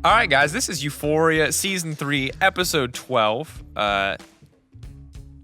All right, guys, this is Euphoria Season 3, Episode 12,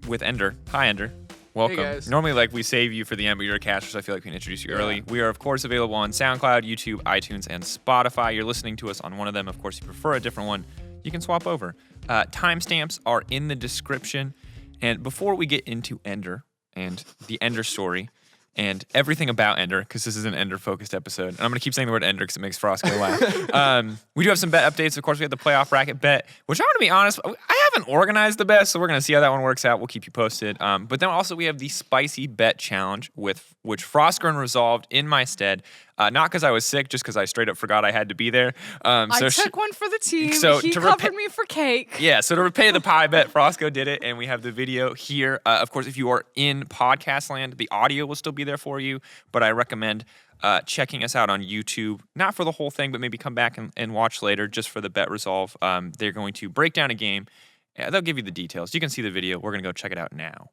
with Ender. Hi, Ender. Welcome. Hey, guys. Normally, we save you for the end, but you're a caster, so I feel like we can introduce you early. We are, of course, available on SoundCloud, YouTube, iTunes, and Spotify. You're listening to us on one of them. Of course, if you prefer a different one, you can swap over. Timestamps are in the description. And before we get into Ender and the Ender story and everything about Ender, because this is an Ender-focused episode, and I'm going to keep saying the word Ender because it makes Froskurinn laugh. We do have some bet updates. Of course, we have the playoff bracket bet, which I'm going to be honest, I haven't organized the best, so we're going to see how that one works out. We'll keep you posted. But then also we have the spicy bet challenge, with which Froskurinn resolved in my stead. Not because I was sick, just because I straight up forgot I had to be there. I took one for the team. So he covered me for cake. Yeah, so to repay the pie bet, Frosco did it, and we have the video here. Of course, if you are in podcast land, the audio will still be there for you, but I recommend checking us out on YouTube, not for the whole thing, but maybe come back and watch later just for the bet resolve. They're going to break down a game. They'll give you the details. You can see the video. We're going to go check it out now.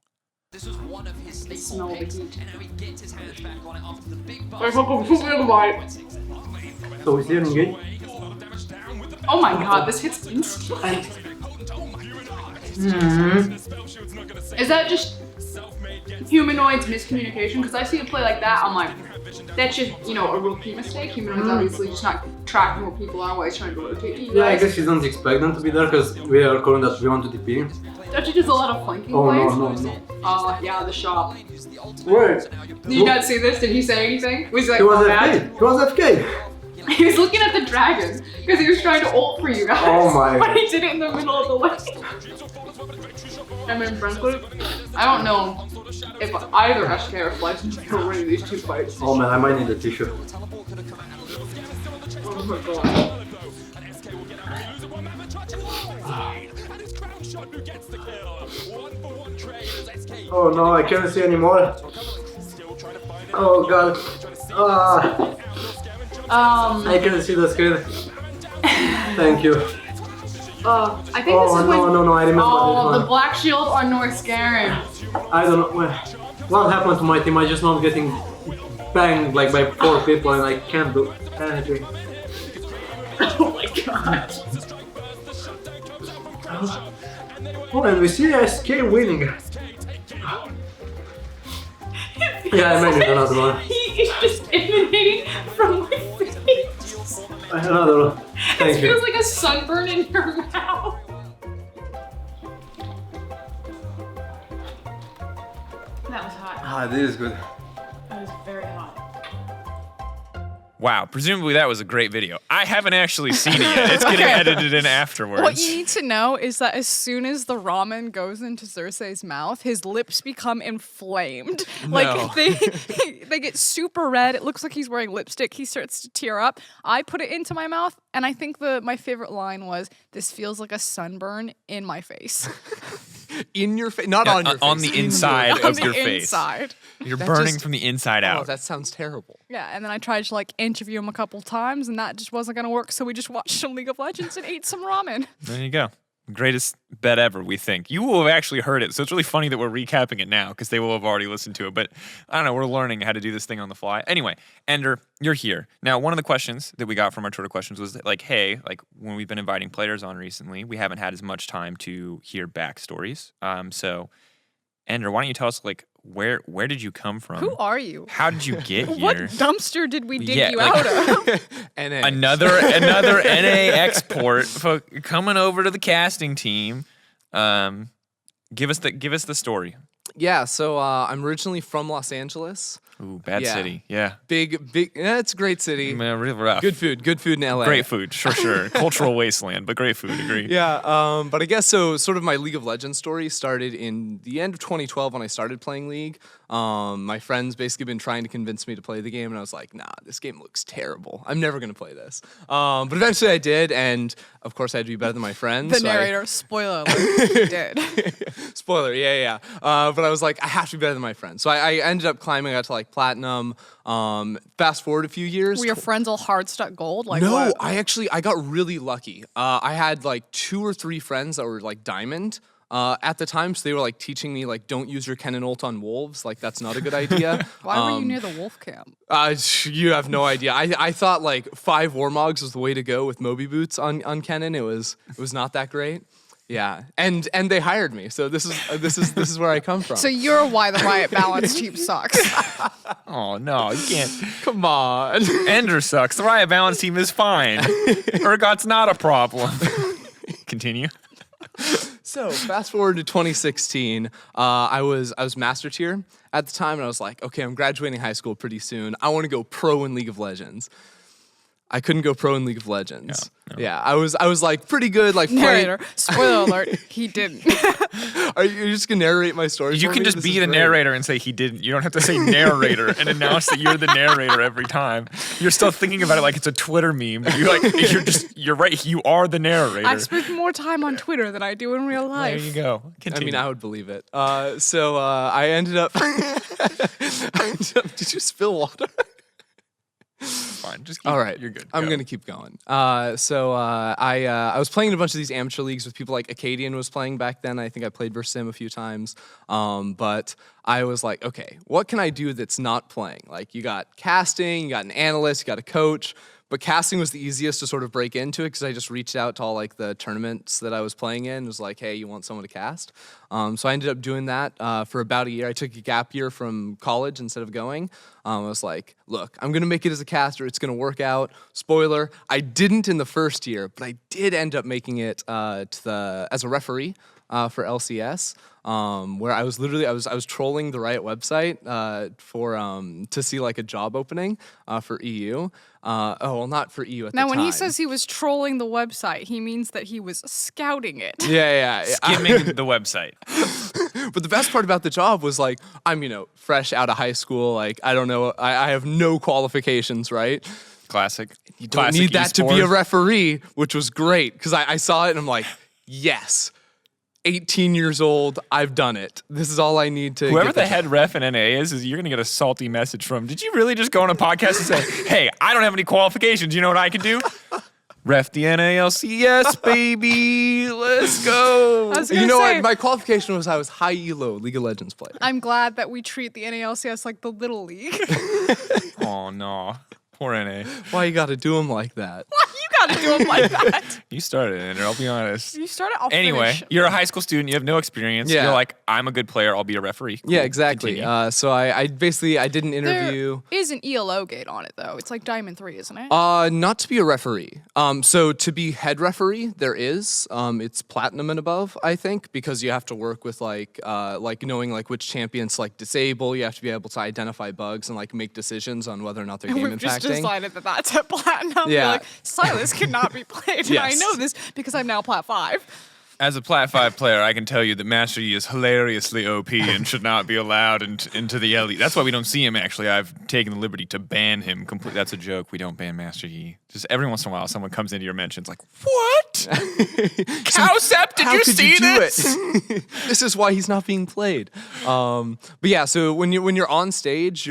This was one of his staple picks, and now he gets his hands back on it after the big I got completely right. So is there engage? Oh my god, this hits instantly. Is that just humanoids miscommunication? Because I see it play like that, I'm like, that's just, a rookie mistake. Humanoids obviously just not tracking where people are while he's trying to rotate you guys. Yeah, I guess she doesn't expect them to be there because we are calling that we want to TP. Don't you just a lot of flanking plays? No. Yeah, the shop. Where? Did you not see this? Did he say anything? Was he like, He was bad? FK. He was FK. He was looking at the dragon because he was trying to ult for you guys. Oh my. But he did it in the middle of the way. I mean, frankly, I don't know if either SK or Flex are winning these two fights. Oh man, I might need a tissue. Oh my god. Oh no, I can't see anymore. Oh god. I can't see the screen. Thank you. I think this is when. No, I remember this one. The Black Shield on North Scaring. I don't know. What happened to my team? I just not getting banged by 4 people and I can't do anything. Oh my god. Oh, and we see SK winning. Yeah, I made it another one. He is just emanating from my face. Another one. Thank It you. feels like a sunburn in your mouth. That was hot. This is good. That was very hot. Wow, presumably that was a great video. I haven't actually seen it yet. It's getting edited in afterwards. What you need to know is that as soon as the ramen goes into Cersei's mouth, his lips become inflamed. Like they get super red. It looks like he's wearing lipstick. He starts to tear up. I put it into my mouth, and I think my favorite line was, "This feels like a sunburn in my face." In your face, not on your face. On the inside of your face. Inside. You're That burning just- from the inside out. Oh, that sounds terrible. Yeah, and then I tried to interview him a couple times, and that just wasn't gonna work. So we just watched some League of Legends and ate some ramen. There you go. Greatest bet ever, we think. You will have actually heard it, so it's really funny that we're recapping it now because they will have already listened to it. But I don't know, we're learning how to do this thing on the fly. Anyway, Ender, you're here. Now, one of the questions that we got from our Twitter questions was that, hey, when we've been inviting players on recently, we haven't had as much time to hear backstories. So, Ender, why don't you tell us, where did you come from? Who are you? How did you get here? What dumpster did we dig Yeah, you out of? NA. Another NA export coming over to the casting team. Give us the story. Yeah, so I'm originally from Los Angeles. Ooh, bad Yeah. city. Yeah. Big. Yeah, it's a great city. Man, real rough. Good food in LA. Great food, sure. Cultural wasteland, but great food, agree. Yeah, but I guess so. Sort of my League of Legends story started in the end of 2012 when I started playing League. My friends basically been trying to convince me to play the game, and I was like, nah, this game looks terrible. I'm never gonna play this. But eventually I did, and of course I had to be better than my friends. The so narrator, spoiler alert, you did. Spoiler, yeah. But I was like, I have to be better than my friends. So I ended up climbing out to platinum. Fast forward a few years. Were your friends all hard stuck gold? No, what? I got really lucky. I had 2 or 3 friends that were diamond. at the time. So they were like teaching me like, don't use your Ken and ult on wolves. Like that's not a good idea. Why were you near the wolf camp? You have no idea. I thought like 5 Warmogs was the way to go with Moby boots on Kennen. It was not that great. Yeah, and they hired me, so this is where I come from. So you're why the Riot Balance team sucks. Oh no, you can't. Come on. Ender sucks. The Riot Balance team is fine. Urgot's not a problem. Continue. So fast forward to 2016, I was Master Tier at the time, and I was like, okay, I'm graduating high school pretty soon. I want to go pro in League of Legends. I couldn't go pro in League of Legends. No. Yeah, I was like pretty good. Like Narrator. Spoiler alert, he didn't. Are you just gonna narrate my story? You for can me? just This be is the great. narrator and say he didn't. You don't have to say narrator and announce that you're the narrator every time. You're still thinking about it like it's a Twitter meme. You're right. You are the narrator. I spend more time on Twitter than I do in real life. There you go. I Continue. mean, I would believe it. So I ended up. Did you spill water? Fine. Just keep, All right, You're good. I'm Go. gonna keep going. I was playing in a bunch of these amateur leagues with people like Acadian was playing back then. I think I played versus him a few times. But I was like, okay, what can I do that's not playing? Like you got casting, you got an analyst, you got a coach. But casting was the easiest to sort of break into it because I just reached out to all like the tournaments that I was playing in. It was like, hey, you want someone to cast? So I ended up doing that for about a year. I took a gap year from college instead of going. I was like, look, I'm going to make it as a caster. It's going to work out. Spoiler, I didn't in the first year, but I did end up making it as a referee for LCS. Where I was literally I was trolling the Riot website to see like a job opening for EU. Well, not for EU at the Now, time. when he says he was trolling the website, he means that he was scouting it. yeah. Skimming the website. But the best part about the job was like I'm fresh out of high school. Like I don't know, I have no qualifications, right? Classic. You don't need that to be a referee, which was great because I saw it and I'm like, yes. 18 years old, I've done it. This is all I need to Whoever get the head ref in NA is you're going to get a salty message from, did you really just go on a podcast and say, hey, I don't have any qualifications. You know what I can do? Ref the NALCS, baby. Let's go. I was You gonna know say, what? My qualification was I was high elo League of Legends player. I'm glad that we treat the NALCS like the Little League. Oh, no. Poor NA. Why you got to do them like that? You gotta do them like that. You started it, I'll be honest. You started off. Anyway, you're a high school student. You have no experience. Yeah. You're like, I'm a good player. I'll be a referee. Cool. Yeah, exactly. Continue. So I basically I did an interview. There is an ELO gate on it though. It's like Diamond 3, isn't it? Not to be a referee. So to be head referee, there is. It's platinum and above, I think, because you have to work with like knowing like which champions like disable. You have to be able to identify bugs and like make decisions on whether or not they're game We've just impacting. decided that that's at platinum. Yeah. You're like, Silas cannot be played. And I Yes. know this because I'm now plat 5. As a Plat 5 player, I can tell you that Master Yi is hilariously OP and should not be allowed into the elite. That's why we don't see him, actually. I've taken the liberty to ban him completely. That's a joke. We don't ban Master Yi. Just every once in a while, someone comes into your mentions like, what? Cowsep, did How you could see you do this? it? This is why he's not being played. But yeah, so when you're on stage,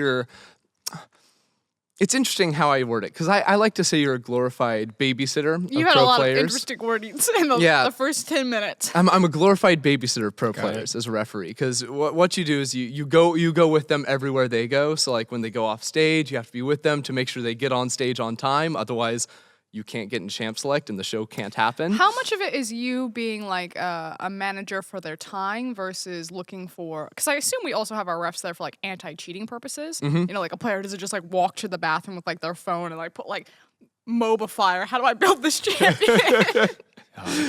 it's interesting how I word it because I like to say you're a glorified babysitter. You of had pro a lot players. of interesting wordings in Yeah. the first 10 minutes. I'm a glorified babysitter of pro players as a referee because what you do is you go with them everywhere they go. So like when they go off stage, you have to be with them to make sure they get on stage on time. Otherwise, you can't get in champ select and the show can't happen. How much of it is you being like a manager for their time versus looking for? Because I assume we also have our refs there for like anti-cheating purposes. Mm-hmm. You know, like a player doesn't just like walk to the bathroom with like their phone and like put like MOBA fire. How do I build this champion?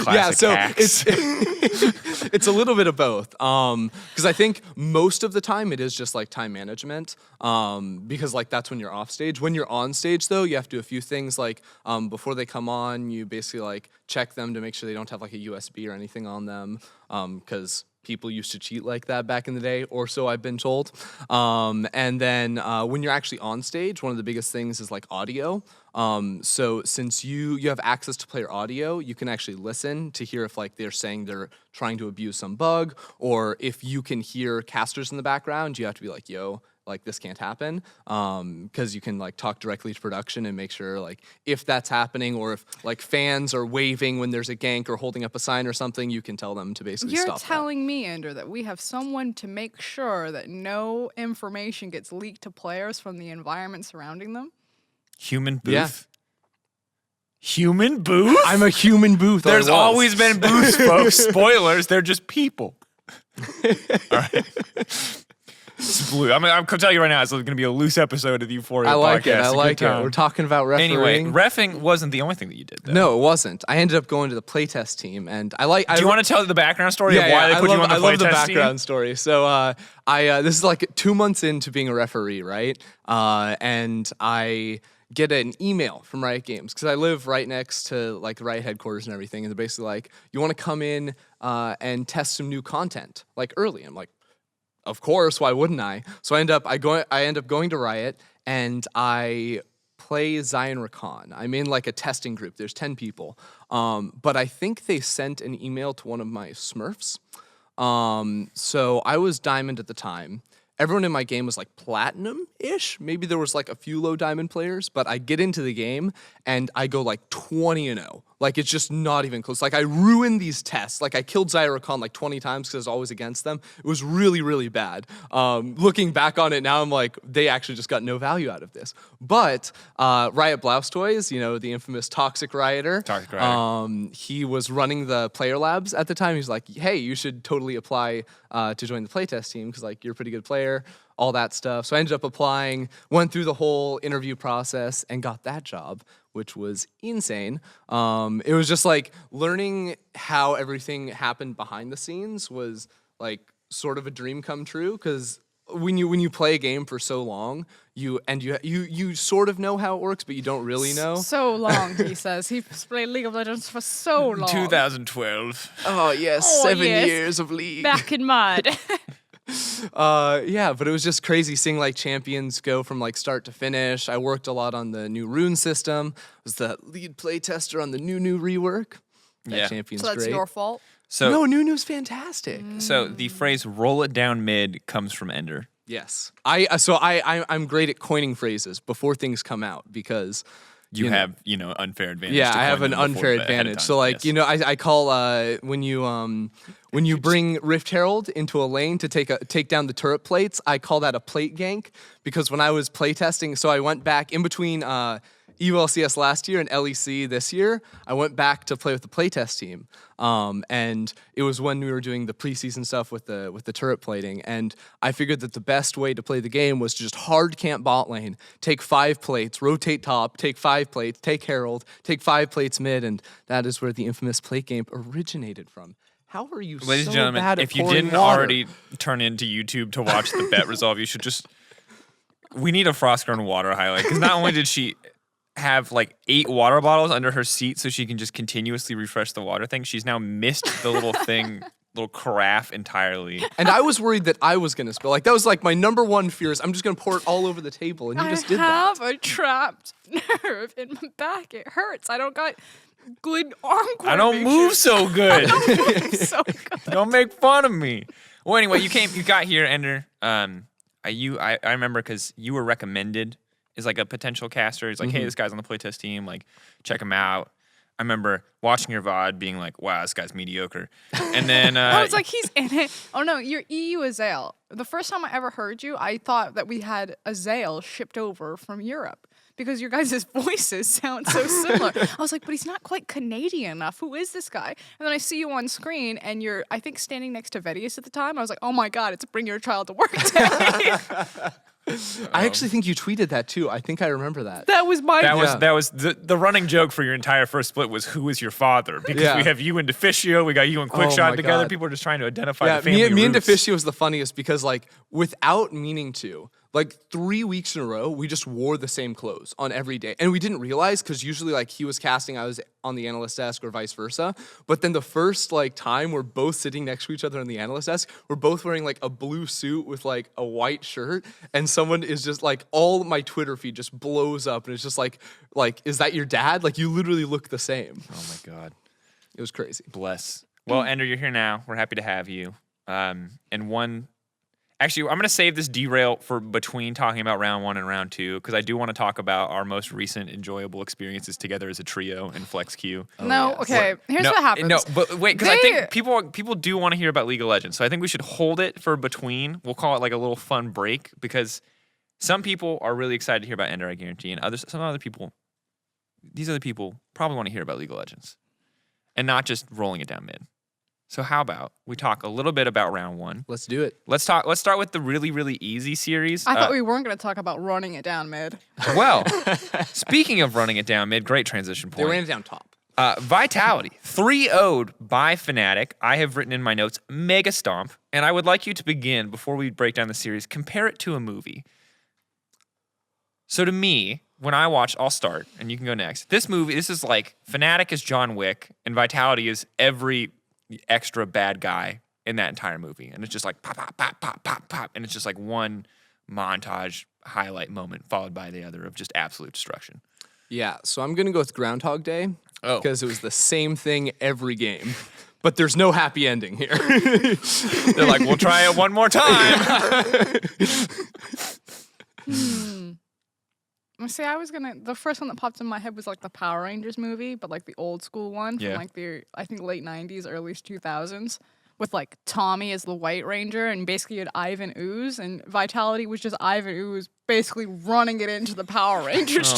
Yeah, so hacks. it's a little bit of both. Because I think most of the time it is just like time management. Because like that's when you're off stage. When you're on stage though, you have to do a few things like before they come on, you basically like check them to make sure they don't have like a USB or anything on them. Because people used to cheat like that back in the day, or so I've been told. And then when you're actually on stage, one of the biggest things is like audio. So since you have access to player audio, you can actually listen to hear if like they're saying they're trying to abuse some bug, or if you can hear casters in the background, you have to be like, yo, like this can't happen, because you can like talk directly to production and make sure like if that's happening or if like fans are waving when there's a gank or holding up a sign or something, you can tell them to basically You're stop telling me, Andrew, that we have someone to make sure that no information gets leaked to players from the environment surrounding them? Human booth. Yeah. Human booth? I'm a human booth. There's always been booths, folks. Spoilers, they're just people. All right. It's blue. I'm telling you right now, it's going to be a loose episode of the EUphoria podcast. I like it. I It's a like good it. time. We're talking about refereeing. Anyway, reffing wasn't the only thing that you did, though. No, it wasn't. I ended up going to the playtest team, and Do you want to tell the background story of why they put you on the I love the playtest team? background story. So this is like 2 months into being a referee, right? And I get an email from Riot Games because I live right next to like the Riot headquarters and everything, and they're basically like, "You want to come in and test some new content like early?" I'm like, "Of course, why wouldn't I?" So I end up going to Riot, and I play Zion Rakan. I'm in like a testing group. There's 10 people. But I think they sent an email to one of my Smurfs. So I was Diamond at the time. Everyone in my game was like platinum-ish. Maybe there was like a few low diamond players, but I get into the game and I go like 20-0. Like it's just not even close. Like I ruined these tests. Like I killed Zion Rakan like 20 times because I was always against them. It was really, really bad. Looking back on it now, I'm like, they actually just got no value out of this. But Riot Blouse Toys, you know, the infamous Toxic Rioter. He was running the player labs at the time. He's like, hey, you should totally apply to join the playtest team because like you're a pretty good player, all that stuff. So I ended up applying, went through the whole interview process and got that job, which was insane. It was just like learning how everything happened behind the scenes was like sort of a dream come true because when you play a game for so long, you sort of know how it works, but you don't really know. So long, he says. He's played League of Legends for so long. 2012. Oh yes, Oh, 7 yes. years of League. Back in mud. Yeah, but it was just crazy seeing like champions go from like start to finish. I worked a lot on the new rune system. Was the lead playtester on the new rework. That Yeah. champion's So that's great. your fault. So, No, Nunu's fantastic. so the phrase "roll it down mid" comes from Ender. Yes, I'm great at coining phrases before things come out because You have, unfair advantage. yeah, to I have coin an them before unfair ahead of advantage. time. So like Yes. I call when you bring Rift Herald into a lane to take down the turret plates, I call that a plate gank because when I was playtesting, so I went back in between EULCS last year and LEC this year, I went back to play with the playtest team. And it was when we were doing the preseason stuff with the turret plating, and I figured that the best way to play the game was to just hard camp bot lane, take 5 plates, rotate top, take 5 plates, take Herald, take 5 plates mid, and that is where the infamous plate game originated from. How are you Ladies so and gentlemen, bad at if you pouring didn't water? already turn into YouTube to watch the bet resolve, you should just. We need a Froskurinn water highlight because not only did she have like 8 water bottles under her seat so she can just continuously refresh the water thing, she's now missed the little thing, little carafe entirely. And I was worried that I was gonna spill. Like that was like my number one fear is I'm just gonna pour it all over the table, and you just did I that. have a trapped nerve in my back. It hurts. I don't got good arm coordination. I don't move so good. so good. Don't make fun of me. Well, anyway, you got here, Ender. I remember because you were recommended as like a potential caster. It's like, hey, this guy's on the playtest team. Like, check him out. I remember watching your VOD being like, wow, this guy's mediocre. And then I was like, he's in it. Oh no, you're EU Azael. The first time I ever heard you, I thought that we had Azael shipped over from Europe because your guys' voices sound so similar. I was like, but he's not quite Canadian enough. Who is this guy? And then I see you on screen and you're, I think, standing next to Vedius at the time. I was like, oh my God, it's a bring your child to work day. I actually think you tweeted that too. I think I remember that. That was my that was the running joke for your entire first split was who is your father? Because Yeah. we have you and Deficio, we got you and Quickshot my together. God. People are just trying to identify Yeah, the family me and roots. Deficio was the funniest because like without meaning to, like 3 weeks in a row, we just wore the same clothes on every day. And we didn't realize because usually like he was casting, I was on the analyst desk or vice versa. But then the first like time we're both sitting next to each other on the analyst desk, we're both wearing like a blue suit with like a white shirt. And someone is just like, all my Twitter feed just blows up. And it's just like, is that your dad? Like you literally look the same. Oh my God. It was crazy. Bless. Well, Ender, you're here now. We're happy to have you. And Actually, I'm going to save this derail for between talking about round 1 and round 2 because I do want to talk about our most recent enjoyable experiences together as a trio in FlexQ. Okay. Here's no, what happens. No, but wait, because I think people do want to hear about League of Legends, so I think we should hold it for between. We'll call it like a little fun break because some people are really excited to hear about Ender, I guarantee, and some other people, these other people probably want to hear about League of Legends and not just rolling it down mid. So how about we talk a little bit about round 1? Let's do it. Let's start with the really, really easy series. I thought we weren't going to talk about running it down mid. Well, speaking of running it down mid, great transition point. They ran it down top. Vitality, 3-0'd by Fnatic. I have written in my notes, mega stomp. And I would like you to begin, before we break down the series, compare it to a movie. So to me, when I watch, I'll start, and you can go next. This is like, Fnatic is John Wick, and Vitality is every extra bad guy in that entire movie. And it's just like pop, pop, pop, pop, pop, pop. And it's just like one montage highlight moment followed by the other of just absolute destruction. Yeah, so I'm going to go with Groundhog Day because it was the same thing every game. But there's no happy ending here. They're like, we'll try it one more time. See, the first one that popped in my head was like the Power Rangers movie, but like the old school one from like I think late 90s, early 2000s, with like Tommy as the White Ranger, and basically you had Ivan Ooze, and Vitality was just Ivan Ooze basically running it into the Power Rangers,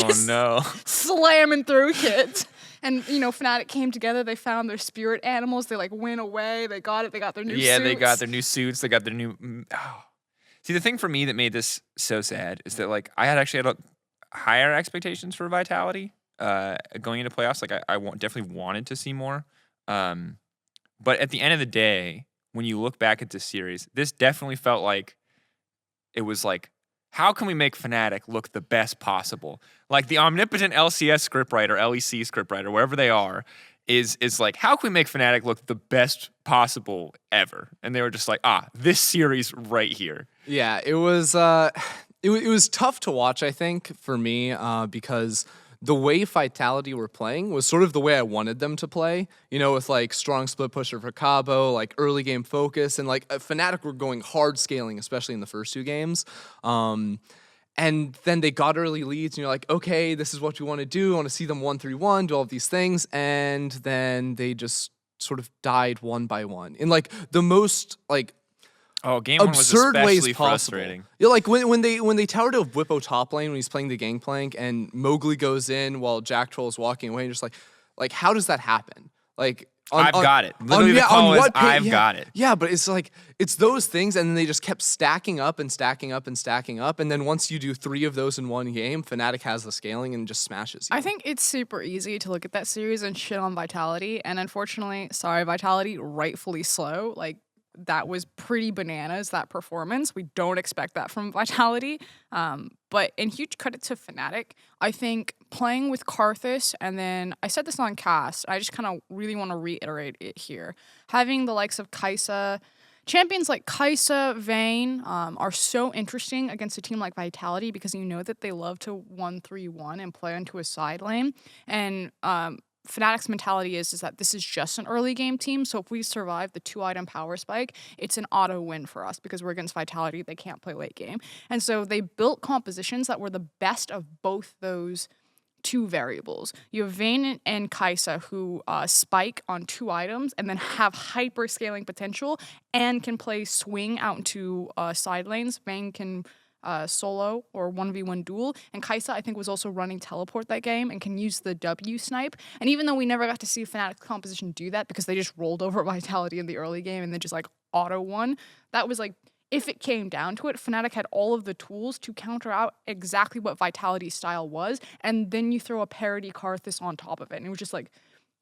slamming through kids. And, Fnatic came together, they found their spirit animals, they like went away, they got their new suits. Yeah, they got their new suits, they got their new... Oh. See, the thing for me that made this so sad is that like I had higher expectations for Vitality going into playoffs. Like I definitely wanted to see more. But at the end of the day, when you look back at this series, this definitely felt like it was like, how can we make Fnatic look the best possible? Like the omnipotent LCS scriptwriter, LEC scriptwriter, wherever they are, is like, how can we make Fnatic look the best possible ever? And they were just like, this series right here. Yeah, it was it was tough to watch, I think, for me, because the way Vitality were playing was sort of the way I wanted them to play, with like strong split pusher for Cabo, like early game focus, and like Fnatic were going hard scaling, especially in the first 2 games. And then they got early leads, and you're like, okay, this is what you want to do. I want to see them 1-3-1, do all of these things, and then they just sort of died one by one in like the most like game 1 was absurd ways especially possible. frustrating. Yeah, like when they towered to Whippo top lane when he's playing the Gangplank, and Mowgli goes in while Jack Troll is walking away, and just like how does that happen? Like I've got it. Literally, the call is I've got it. Yeah, but it's like it's those things, and then they just kept stacking up and stacking up and stacking up, and then once you do 3 of those in one game, Fnatic has the scaling and just smashes you. I think it's super easy to look at that series and shit on Vitality, and unfortunately, Vitality, rightfully slow. Like, that was pretty bananas, that performance. We don't expect that from Vitality. But in huge credit to Fnatic, I think playing with Karthus, and then I said this on cast, I just kind of really want to reiterate it here. Having the likes of Kai'Sa, champions like Kai'Sa, Vayne are so interesting against a team like Vitality because you know that they love to 1-3-1 and play onto a side lane. And Fnatic's mentality is that this is just an early game team, so if we survive the 2-item power spike, it's an auto win for us because we're against Vitality, they can't play late game. And so they built compositions that were the best of both those 2 variables. You have Vayne and Kai'Sa who spike on 2 items and then have hyper scaling potential and can play swing out into side lanes. Vayne can solo or 1v1 duel, and Kai'Sa I think was also running teleport that game and can use the W snipe. And even though we never got to see Fnatic's composition do that because they just rolled over Vitality in the early game and then just like auto won, that was like, if it came down to it, Fnatic had all of the tools to counter out exactly what Vitality's style was, and then you throw a parody Karthus on top of it, and it was just like,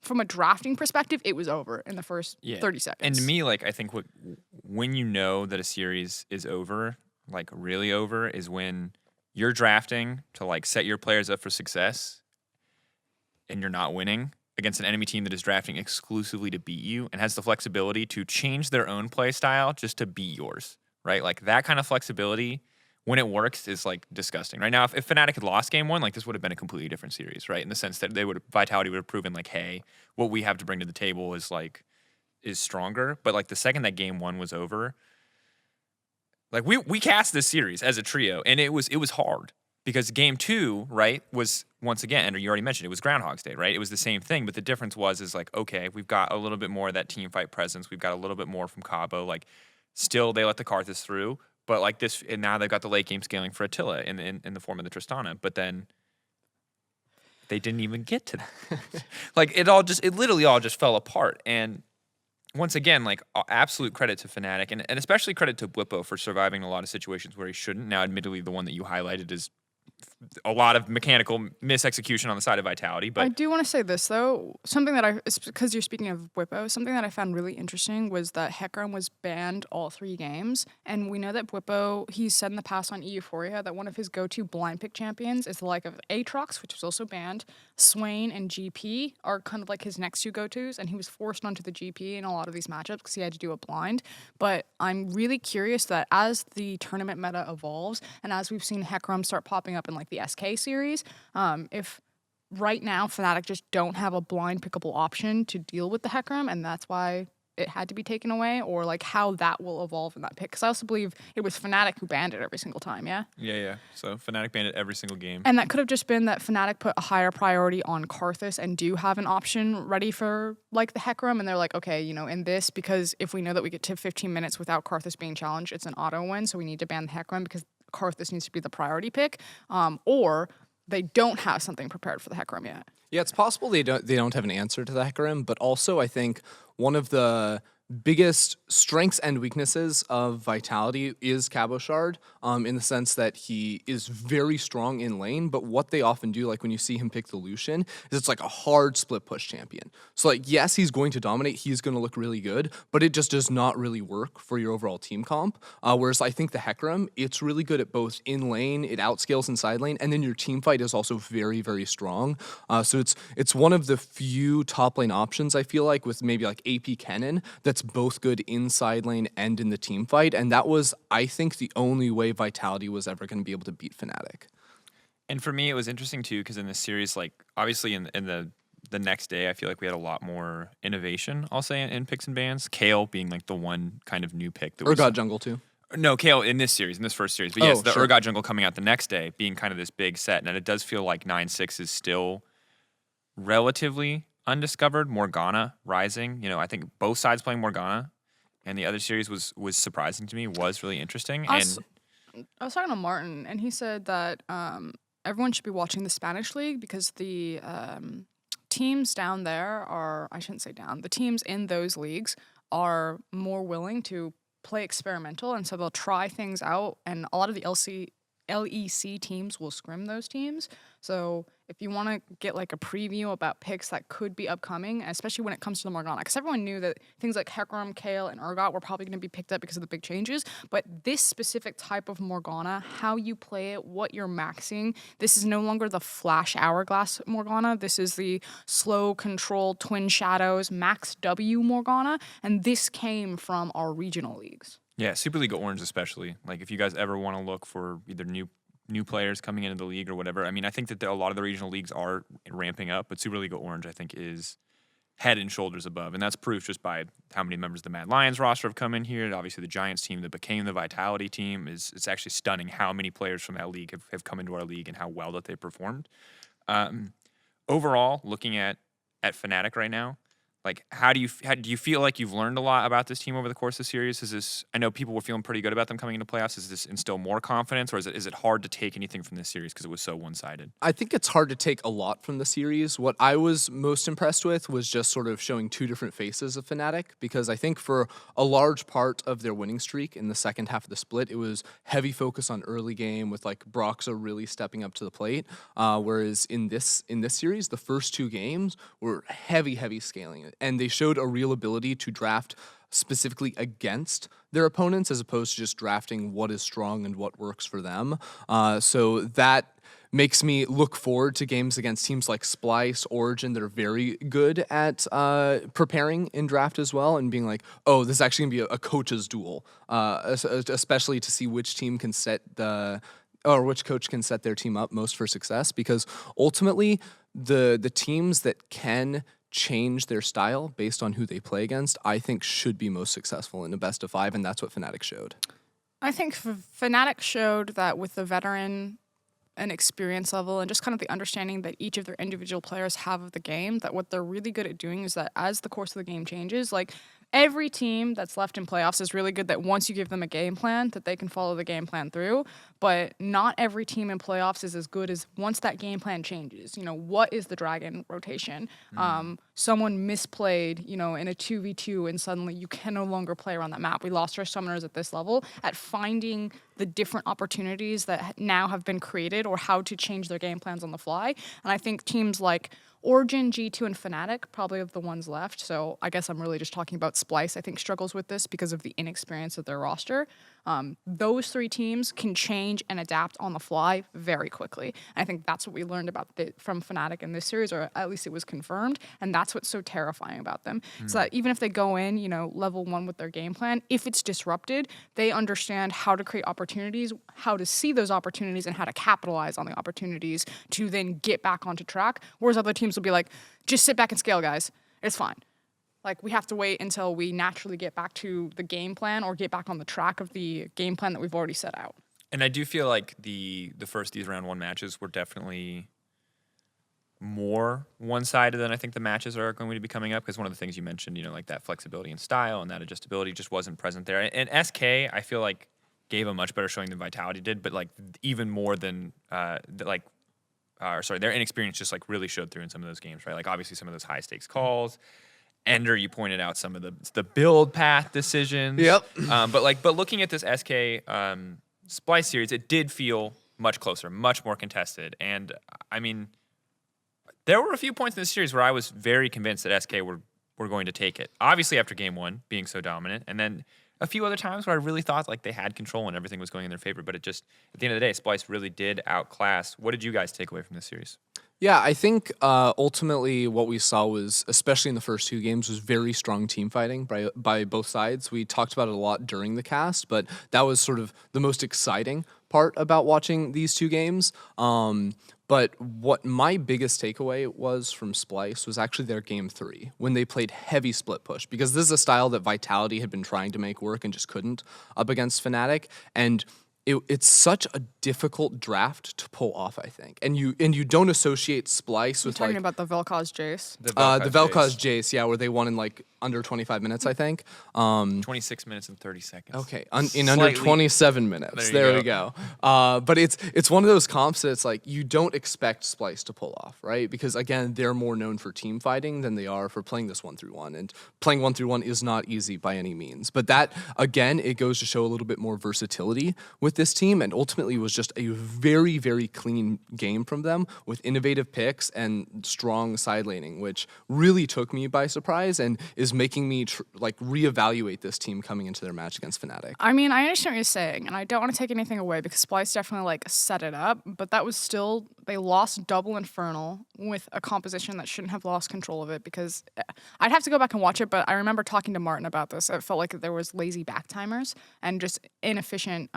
from a drafting perspective, it was over in the first 30 seconds. And to me, like, I think when you know that a series is over, like really over, is when you're drafting to like set your players up for success and you're not winning against an enemy team that is drafting exclusively to beat you and has the flexibility to change their own play style just to beat yours, right? Like that kind of flexibility, when it works, is like disgusting. Right now, if Fnatic had lost game 1, like this would have been a completely different series, right? In the sense that Vitality would have proven like, hey, what we have to bring to the table is stronger. But like the second that game 1 was over, Like we cast this series as a trio, and it was hard because game 2, right, was once again, or you already mentioned, it was Groundhog's Day, right? It was the same thing, but the difference is like, okay, we've got a little bit more of that team fight presence. We've got a little bit more from Cabo. Like, still they let the Karthus through, but like this, and now they've got the late game scaling for Attila in the form of the Tristana, but then they didn't even get to that. Like it literally all just fell apart. And once again, like absolute credit to Fnatic and especially credit to Bwipo for surviving a lot of situations where he shouldn't. Now, admittedly, the one that you highlighted is a lot of mechanical misexecution on the side of Vitality. But I do want to say this, though. Something that because you're speaking of Bwipo, something that I found really interesting was that Hecarim was banned all 3 games. And we know that Bwipo, he's said in the past on EUphoria that one of his go-to blind pick champions is the like of Aatrox, which was also banned. Swain and GP are kind of like his next 2 go-tos. And he was forced onto the GP in a lot of these matchups because he had to do a blind. But I'm really curious that as the tournament meta evolves and as we've seen Hecarim start popping up in like the SK series, if right now Fnatic just don't have a blind pickable option to deal with the Hecarim, and that's why it had to be taken away, or like how that will evolve in that pick. Because I also believe it was Fnatic who banned it every single time, yeah? Yeah. So Fnatic banned it every single game. And that could have just been that Fnatic put a higher priority on Karthus and do have an option ready for like the Hecarim, and they're like, okay, you know, in this, because if we know that we get to 15 minutes without Karthus being challenged, it's an auto win, so we need to ban the Hecarim because Karthus needs to be the priority pick, or they don't have something prepared for the Hecarim yet. Yeah, it's possible they don't have an answer to the Hecarim, but also I think one of the biggest strengths and weaknesses of Vitality is Cabochard, in the sense that he is very strong in lane, but what they often do, like when you see him pick the Lucian, is it's like a hard split push champion. So like, yes, he's going to dominate, he's going to look really good, but it just does not really work for your overall team comp. Whereas I think the Hecarim, it's really good at both in lane, it outscales in side lane, and then your team fight is also very, very strong. So it's one of the few top lane options, I feel like, with maybe like AP Kennen, that's both good inside lane and in the team fight, and that was, I think, the only way Vitality was ever going to be able to beat Fnatic. And for me, it was interesting too, because in this series, like obviously in the next day, I feel like we had a lot more innovation, I'll say, in picks and bans. Kale being like the one kind of new pick. That Urgot Jungle too. No, Kale in this first series. But yes, the Urgot Jungle coming out the next day being kind of this big set. And it does feel like 9-6 is still relatively undiscovered. Morgana rising. You know, I think both sides playing Morgana. And the other series was surprising to me, was really interesting. I was talking to Martin, and he said that everyone should be watching the Spanish League because the teams down there are, I shouldn't say down, the teams in those leagues are more willing to play experimental, and so they'll try things out, and a lot of the LEC teams will scrim those teams. So if you want to get like a preview about picks that could be upcoming, especially when it comes to the Morgana, because everyone knew that things like Hecarim, Kale, and Urgot were probably going to be picked up because of the big changes, but this specific type of Morgana, how you play it, what you're maxing, this is no longer the flash hourglass Morgana, this is the slow, controlled, twin shadows, max W Morgana, and this came from our regional leagues. Yeah, Super League Orange especially. Like if you guys ever want to look for either new players coming into the league or whatever, I mean, I think that a lot of the regional leagues are ramping up, but Super League Orange I think is head and shoulders above, and that's proof just by how many members of the Mad Lions roster have come in here. And obviously the Giants team that became the Vitality team it's actually stunning how many players from that league have come into our league and how well that they performed. Overall, looking at Fnatic right now, like, how do you feel like you've learned a lot about this team over the course of the series? Is this, I know people were feeling pretty good about them coming into playoffs. Is this instill more confidence, or is it hard to take anything from this series because it was so one-sided? I think it's hard to take a lot from the series. What I was most impressed with was just sort of showing two different faces of Fnatic, because I think for a large part of their winning streak in the second half of the split, it was heavy focus on early game with like Broxah really stepping up to the plate. Whereas in this series, the first 2 games were heavy scaling, and they showed a real ability to draft specifically against their opponents as opposed to just drafting what is strong and what works for them. So that makes me look forward to games against teams like Splice, Origin that are very good at preparing in draft as well, and being like, oh, this is actually going to be a coach's duel, especially to see which team can set which coach can set their team up most for success, because ultimately the teams that can change their style based on who they play against, I think should be most successful in a best of 5, and that's what Fnatic showed. I think Fnatic showed that with the veteran and experience level and just kind of the understanding that each of their individual players have of the game, that what they're really good at doing is that as the course of the game changes, like every team that's left in playoffs is really good that once you give them a game plan that they can follow the game plan through, but not every team in playoffs is as good as once that game plan changes. You know, what is the dragon rotation? Someone misplayed, you know, in a 2v2 and suddenly you can no longer play around that map. We lost our summoners at this level at finding the different opportunities that now have been created or how to change their game plans on the fly. And I think teams like Origin, G2, and Fnatic probably have the ones left. So I guess I'm really just talking about Splyce, I think, struggles with this because of the inexperience of their roster. Those three teams can change and adapt on the fly very quickly. And I think that's what we learned about from Fnatic in this series, or at least it was confirmed. And that's what's so terrifying about them. So that even if they go in, you know, level 1 with their game plan, if it's disrupted, they understand how to create opportunities, how to see those opportunities, and how to capitalize on the opportunities to then get back onto track. Whereas other teams will be like, just sit back and scale, guys. It's fine. Like, we have to wait until we naturally get back to the game plan or get back on the track of the game plan that we've already set out. And I do feel like the first these round 1 matches were definitely more one-sided than I think the matches are going to be coming up, because one of the things you mentioned, you know, like that flexibility and style and that adjustability just wasn't present there. And SK, I feel like, gave a much better showing than Vitality did, but like even more than their inexperience just like really showed through in some of those games, right? Like obviously some of those high stakes calls. Ender, you pointed out some of the build path decisions. Yep. But looking at this SK Splyce series, it did feel much closer, much more contested. And I mean, there were a few points in this series where I was very convinced that SK were going to take it. Obviously after game 1 being so dominant, and then a few other times where I really thought like they had control and everything was going in their favor. But it just, at the end of the day, Splyce really did outclass. What did you guys take away from this series? Yeah, I think ultimately what we saw was, especially in the first 2 games, was very strong team fighting by both sides. We talked about it a lot during the cast, but that was sort of the most exciting part about watching these 2 games. But what my biggest takeaway was from Splyce was actually their game 3, when they played heavy split push, because this is a style that Vitality had been trying to make work and just couldn't up against Fnatic. And it's such a difficult draft to pull off, I think. And you don't associate Splyce with talking like about the Vel'Koz Jace? the Vel'Koz Jace, yeah, where they won in like under 25 minutes, I think. 26 minutes and 30 seconds. Okay, in under 27 minutes. There we go. But it's one of those comps that it's like you don't expect Splyce to pull off, right? Because again, they're more known for team fighting than they are for playing this 1-3-1. And playing 1-3-1 is not easy by any means. But that, again, it goes to show a little bit more versatility with this team, and ultimately was just a very, very clean game from them with innovative picks and strong side laning, which really took me by surprise and is making me reevaluate this team coming into their match against Fnatic. I mean, I understand what you're saying, and I don't want to take anything away because Splyce definitely like set it up, but that was still, they lost double Infernal with a composition that shouldn't have lost control of it, because I'd have to go back and watch it, but I remember talking to Martin about this. It felt like there was lazy back timers and just inefficient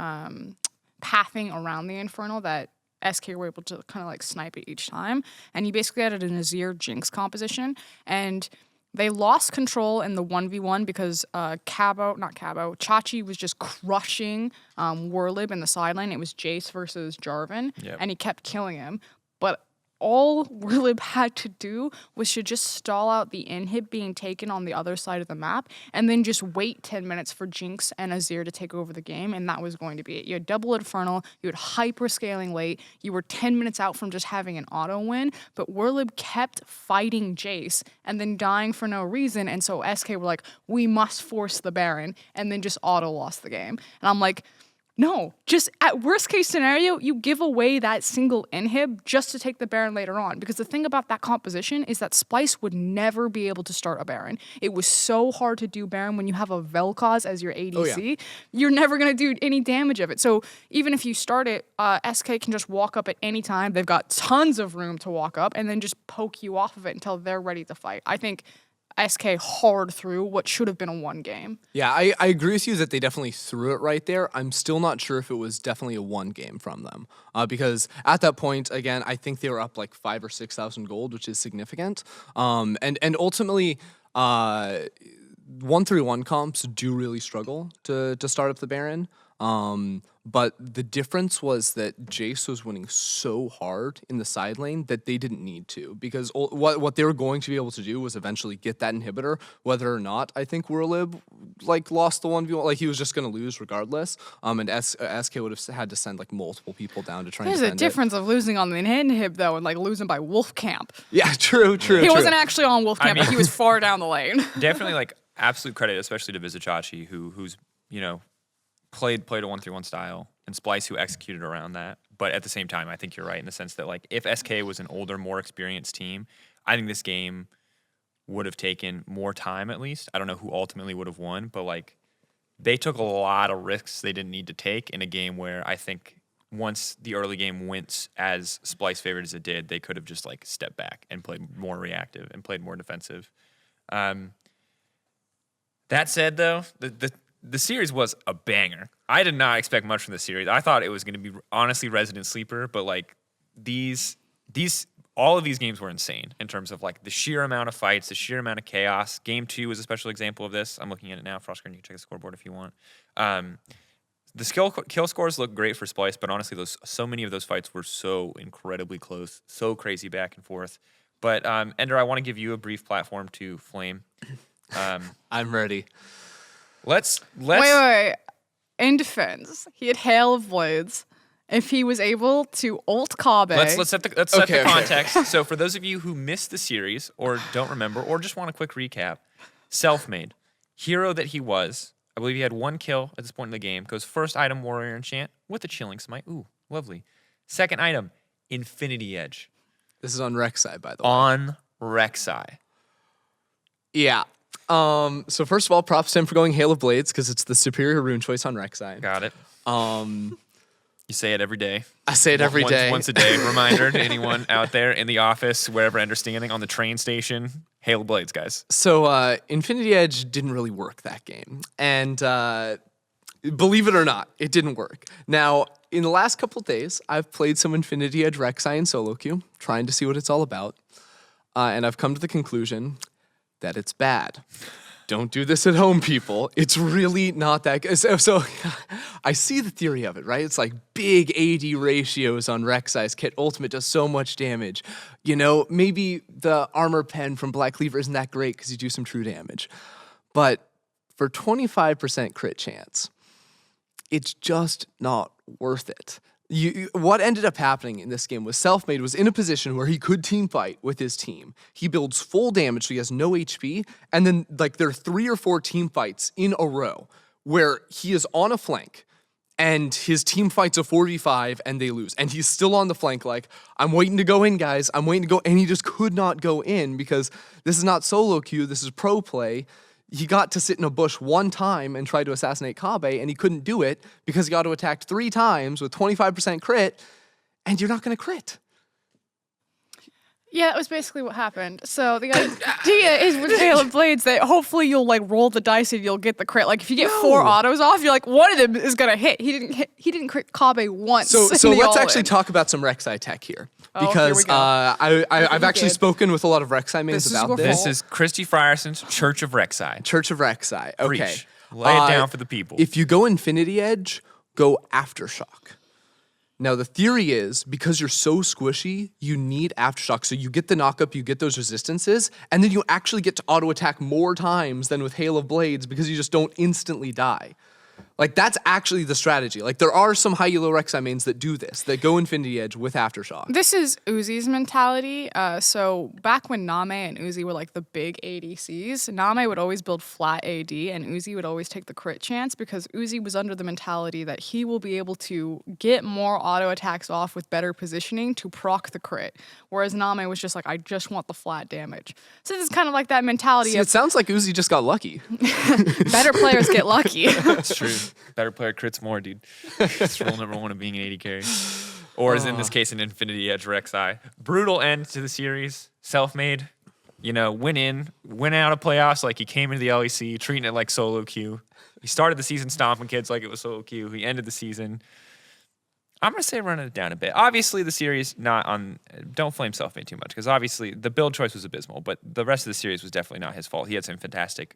pathing around the Infernal that SK were able to kind of like snipe it each time. And you basically had an Azir Jinx composition, and they lost control in the 1v1 because Chachi was just crushing Werlib in the sideline. It was Jace versus Jarvan, and he kept killing him. But all Werlib had to do was to just stall out the inhib being taken on the other side of the map and then just wait 10 minutes for Jinx and Azir to take over the game, and that was going to be it. You had double Infernal, you had hyper scaling late, you were 10 minutes out from just having an auto win, but Werlib kept fighting Jace and then dying for no reason, and so SK were like, we must force the Baron, and then just auto lost the game. And I'm like, no, just at worst case scenario, you give away that single inhib just to take the Baron later on. Because the thing about that composition is that Splyce would never be able to start a Baron. It was so hard to do Baron when you have a Vel'Koz as your ADC. Oh, yeah. You're never going to do any damage of it. So even if you start it, SK can just walk up at any time. They've got tons of room to walk up and then just poke you off of it until they're ready to fight. I think SK hard through what should have been a 1 game. Yeah, I agree with you that they definitely threw it right there. I'm still not sure if it was definitely a 1 game from them. Because at that point, again, I think they were up like 5,000 or 6,000 gold, which is significant. And ultimately, 1-3-1 comps do really struggle to start up the Baron. But the difference was that Jace was winning so hard in the side lane that they didn't need to, because what they were going to be able to do was eventually get that inhibitor, whether or not I think Werlib like lost the 1v1, like he was just going to lose regardless. And SK would have had to send like multiple people down to try and defend There's a difference of losing on the inhib though and like losing by Wolf Camp. Yeah, true. He wasn't actually on Wolf Camp, but he was far down the lane. Definitely like absolute credit, especially to Vizichachi, who's played a 1-3-1 style, and Splice who executed around that. But at the same time, I think you're right in the sense that like if SK was an older, more experienced team, I think this game would have taken more time at least. I don't know who ultimately would have won, but like they took a lot of risks they didn't need to take in a game where I think once the early game went as Splice favored as it did, they could have just like stepped back and played more reactive and played more defensive. That said, though, the series was a banger. I did not expect much from the series. I thought it was going to be honestly Resident Sleeper, but like all of these games were insane in terms of like the sheer amount of fights, the sheer amount of chaos. Game 2 was a special example of this. I'm looking at it now. Froskurinn, you can check the scoreboard if you want. The kill scores look great for Splice, but honestly, so many of those fights were so incredibly close, so crazy back and forth. But Ender, I want to give you a brief platform to flame. I'm ready. Let's Wait. In defense, he had Hail of Blades. If he was able to ult Kabe. Let's set the context. So for those of you who missed the series or don't remember or just want a quick recap, Selfmade, hero that he was, I believe he had 1 kill at this point in the game, goes first item Warrior Enchant with a Chilling Smite. Ooh, lovely. Second item, Infinity Edge. This is on Rek'Sai, by the way. On Rek'Sai. Yeah. So first of all, props to him for going Hail of Blades because it's the superior rune choice on Rek'Sai. Got it. You say it every day. I say it every day. Once a day. Reminder to anyone out there in the office, wherever Ender's standing, on the train station. Hail of Blades, guys. So Infinity Edge didn't really work that game. And believe it or not, it didn't work. Now, in the last couple of days, I've played some Infinity Edge Rek'Sai in SoloQ, trying to see what it's all about. And I've come to the conclusion that it's bad. Don't do this at home, people. It's really not that good. So I see the theory of it, right? It's like big AD ratios on Rek'Sai's kit. Ultimate does so much damage. You know, maybe the armor pen from Black Cleaver isn't that great because you do some true damage. But for 25% crit chance, it's just not worth it. What ended up happening in this game was Selfmade was in a position where he could team fight with his team. He builds full damage, so he has no HP, and then like there are 3 or 4 team fights in a row where he is on a flank, and his team fights a 4v5 and they lose, and he's still on the flank like, I'm waiting to go in, guys, I'm waiting to go, and he just could not go in because this is not solo queue, this is pro play. He got to sit in a bush 1 time and try to assassinate Kabe, and he couldn't do it because he auto-attacked 3 times with 25% crit, and you're not going to crit. Yeah, that was basically what happened. So the idea is with Hail of Blades that hopefully you'll like roll the dice and you'll get the crit. Like if you get 4 autos off, you're like one of them is gonna hit. He didn't crit Kabe once. So let's actually talk about some Rek'Sai tech here. Because I've actually spoken with a lot of Rek'Sai mains about this. This is Christy Frierson's Church of Rek'Sai. Church of Rek'Sai. Okay. Preach. Lay it down for the people. If you go Infinity Edge, go Aftershock. Now, the theory is, because you're so squishy, you need Aftershock. So you get the knockup, you get those resistances, and then you actually get to auto-attack more times than with Hail of Blades because you just don't instantly die. Like, that's actually the strategy. Like, there are some high elo Rek'Sai mains that do this, that go Infinity Edge with Aftershock. This is Uzi's mentality. So back when Name and Uzi were like the big ADCs, Name would always build flat AD and Uzi would always take the crit chance because Uzi was under the mentality that he will be able to get more auto attacks off with better positioning to proc the crit. Whereas Name was just like, I just want the flat damage. So this is kind of like that mentality. See, it sounds like Uzi just got lucky. Better players get lucky. It's true. Better player crits more, dude. That's rule number 1 of being an 80 carry. Or as in this case, an Infinity Edge Rek'Sai. Brutal end to the series. Selfmade, went out of playoffs like he came into the LEC, treating it like solo queue. He started the season stomping kids like it was solo queue. He ended the season. I'm going to say running it down a bit. Obviously, the series don't flame Selfmade too much, because obviously the build choice was abysmal, but the rest of the series was definitely not his fault. He had some fantastic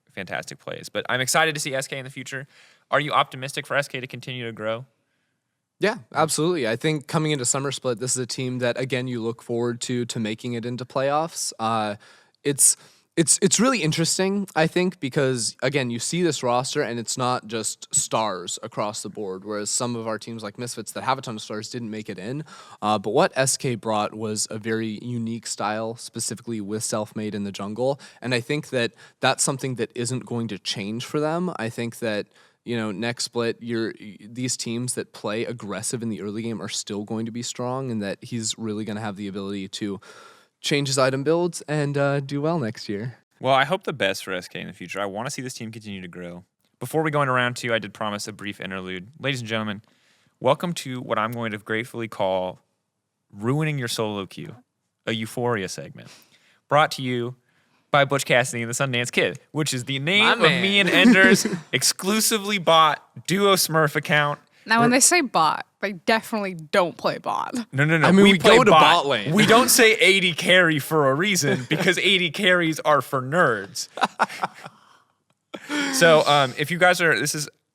plays. But I'm excited to see SK in the future. Are you optimistic for SK to continue to grow? Yeah, absolutely. I think coming into Summer Split, this is a team that, again, you look forward to making it into playoffs. It's really interesting, I think, because, again, you see this roster and it's not just stars across the board, whereas some of our teams like Misfits that have a ton of stars didn't make it in. But what SK brought was a very unique style, specifically with Selfmade in the jungle. And I think that that's something that isn't going to change for them. I think that, next split, these teams that play aggressive in the early game are still going to be strong, and that he's really going to have the ability to change his item builds and do well next year. Well, I hope the best for SK in the future. I want to see this team continue to grow. Before we go into round 2, I did promise a brief interlude. Ladies and gentlemen, welcome to what I'm going to gratefully call Ruining Your SoloQ, a EUphoria segment, brought to you by Butch Cassidy and the Sundance Kid, which is the name of me and Ender's exclusively bought Duo Smurf account. Now, when they say bot, they definitely don't play bot. No. I mean, we play go to bot lane. We don't say 80 carry for a reason, because 80 carries are for nerds. So, if you guys are,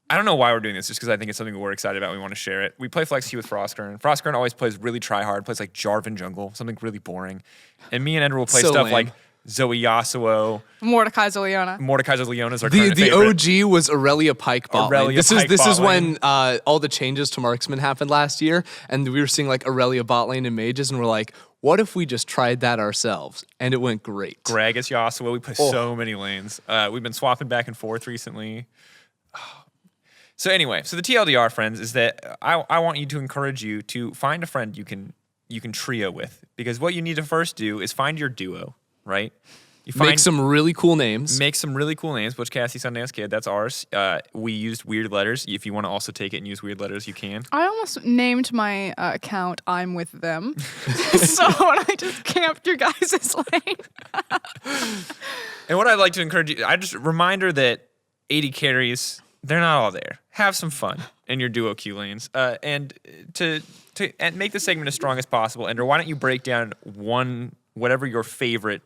I don't know why we're doing this, just because I think it's something we're excited about. We want to share it. We play Flex Q with Froskurinn. Froskurinn always plays really try hard, plays like Jarvan jungle, something really boring. And me and Ender will play So stuff lame. like Zoe Yasuo. Mordekaiser Leona. Mordekaiser Leona's our current The favorite. OG was Aurelia Pike bot lane. Aurelia This Pike is bot when all the changes to marksman happened last year, and we were seeing like Aurelia bot lane and mages, and we're like, what if we just tried that ourselves? And it went great. Gragas Yasuo. We play so many lanes. We've been swapping back and forth recently. So anyway, the TLDR, friends, is that I want you to encourage you to find a friend you can trio with, because what you need to first do is find your duo, right? Make some really cool names. Make some really cool names. Butch Cassidy, Sundance Kid, that's ours. We used weird letters. If you want to also take it and use weird letters, you can. I almost named my account I'm with them. So I just camped your guys' lane. And what I'd like to encourage you, reminder that 80 carries, they're not all there. Have some fun in your duo Q lanes. And to make the segment as strong as possible, Ender, why don't you break down whatever your favorite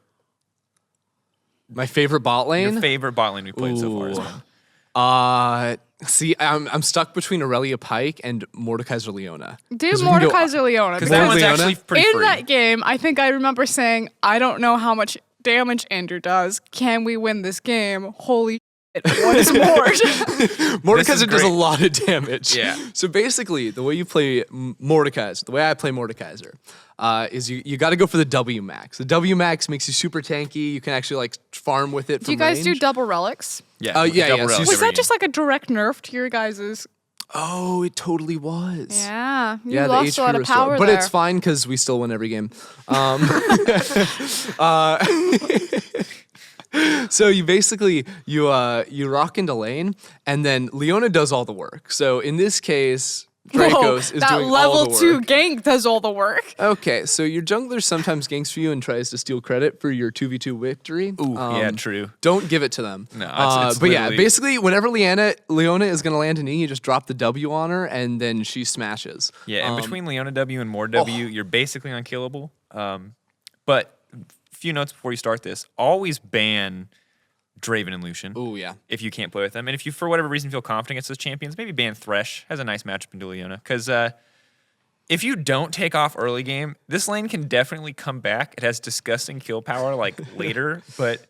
My favorite bot lane? Your favorite bot lane we played so far has been. See, I'm stuck between Aurelia Pike and Mordekaiser Leona. Do Mordekaiser Leona. Because that one's actually pretty in free. that game, I think I remember saying, I don't know how much damage Andrew does. Can we win this game? Holy shit, what is Mord? Mordekaiser does a lot of damage. Yeah. So basically, the way you play Mordekaiser, the way I play Mordekaiser, is you got to go for the W max. The W max makes you super tanky. You can actually like farm with it. Do you guys do double relics? Yeah. Yeah. double relics So Was every that game. just like a direct nerf to your guys'? Oh, it totally was. Yeah, you Yeah, the lost a lot of restore. power But there. it's fine because we still win every game. So you basically you rock into lane, and then Leona does all the work. So in this case, Jankos is that doing level all the work. 2 gank does all the work. Okay, so your jungler sometimes ganks for you and tries to steal credit for your 2v2 victory. Ooh, yeah, true. Don't give it to them. No, it's but yeah, literally- basically, whenever Leona is going to land an E, you just drop the W on her, and then she smashes. Yeah, and between Leona W and Mord W, you're basically unkillable. But few notes before you start this: always ban Draven and Lucian. Oh yeah. If you can't play with them, and if you for whatever reason feel confident against those champions, maybe ban Thresh. Has a nice matchup into Leona. Because if you don't take off early game, this lane can definitely come back. It has disgusting kill power like later, but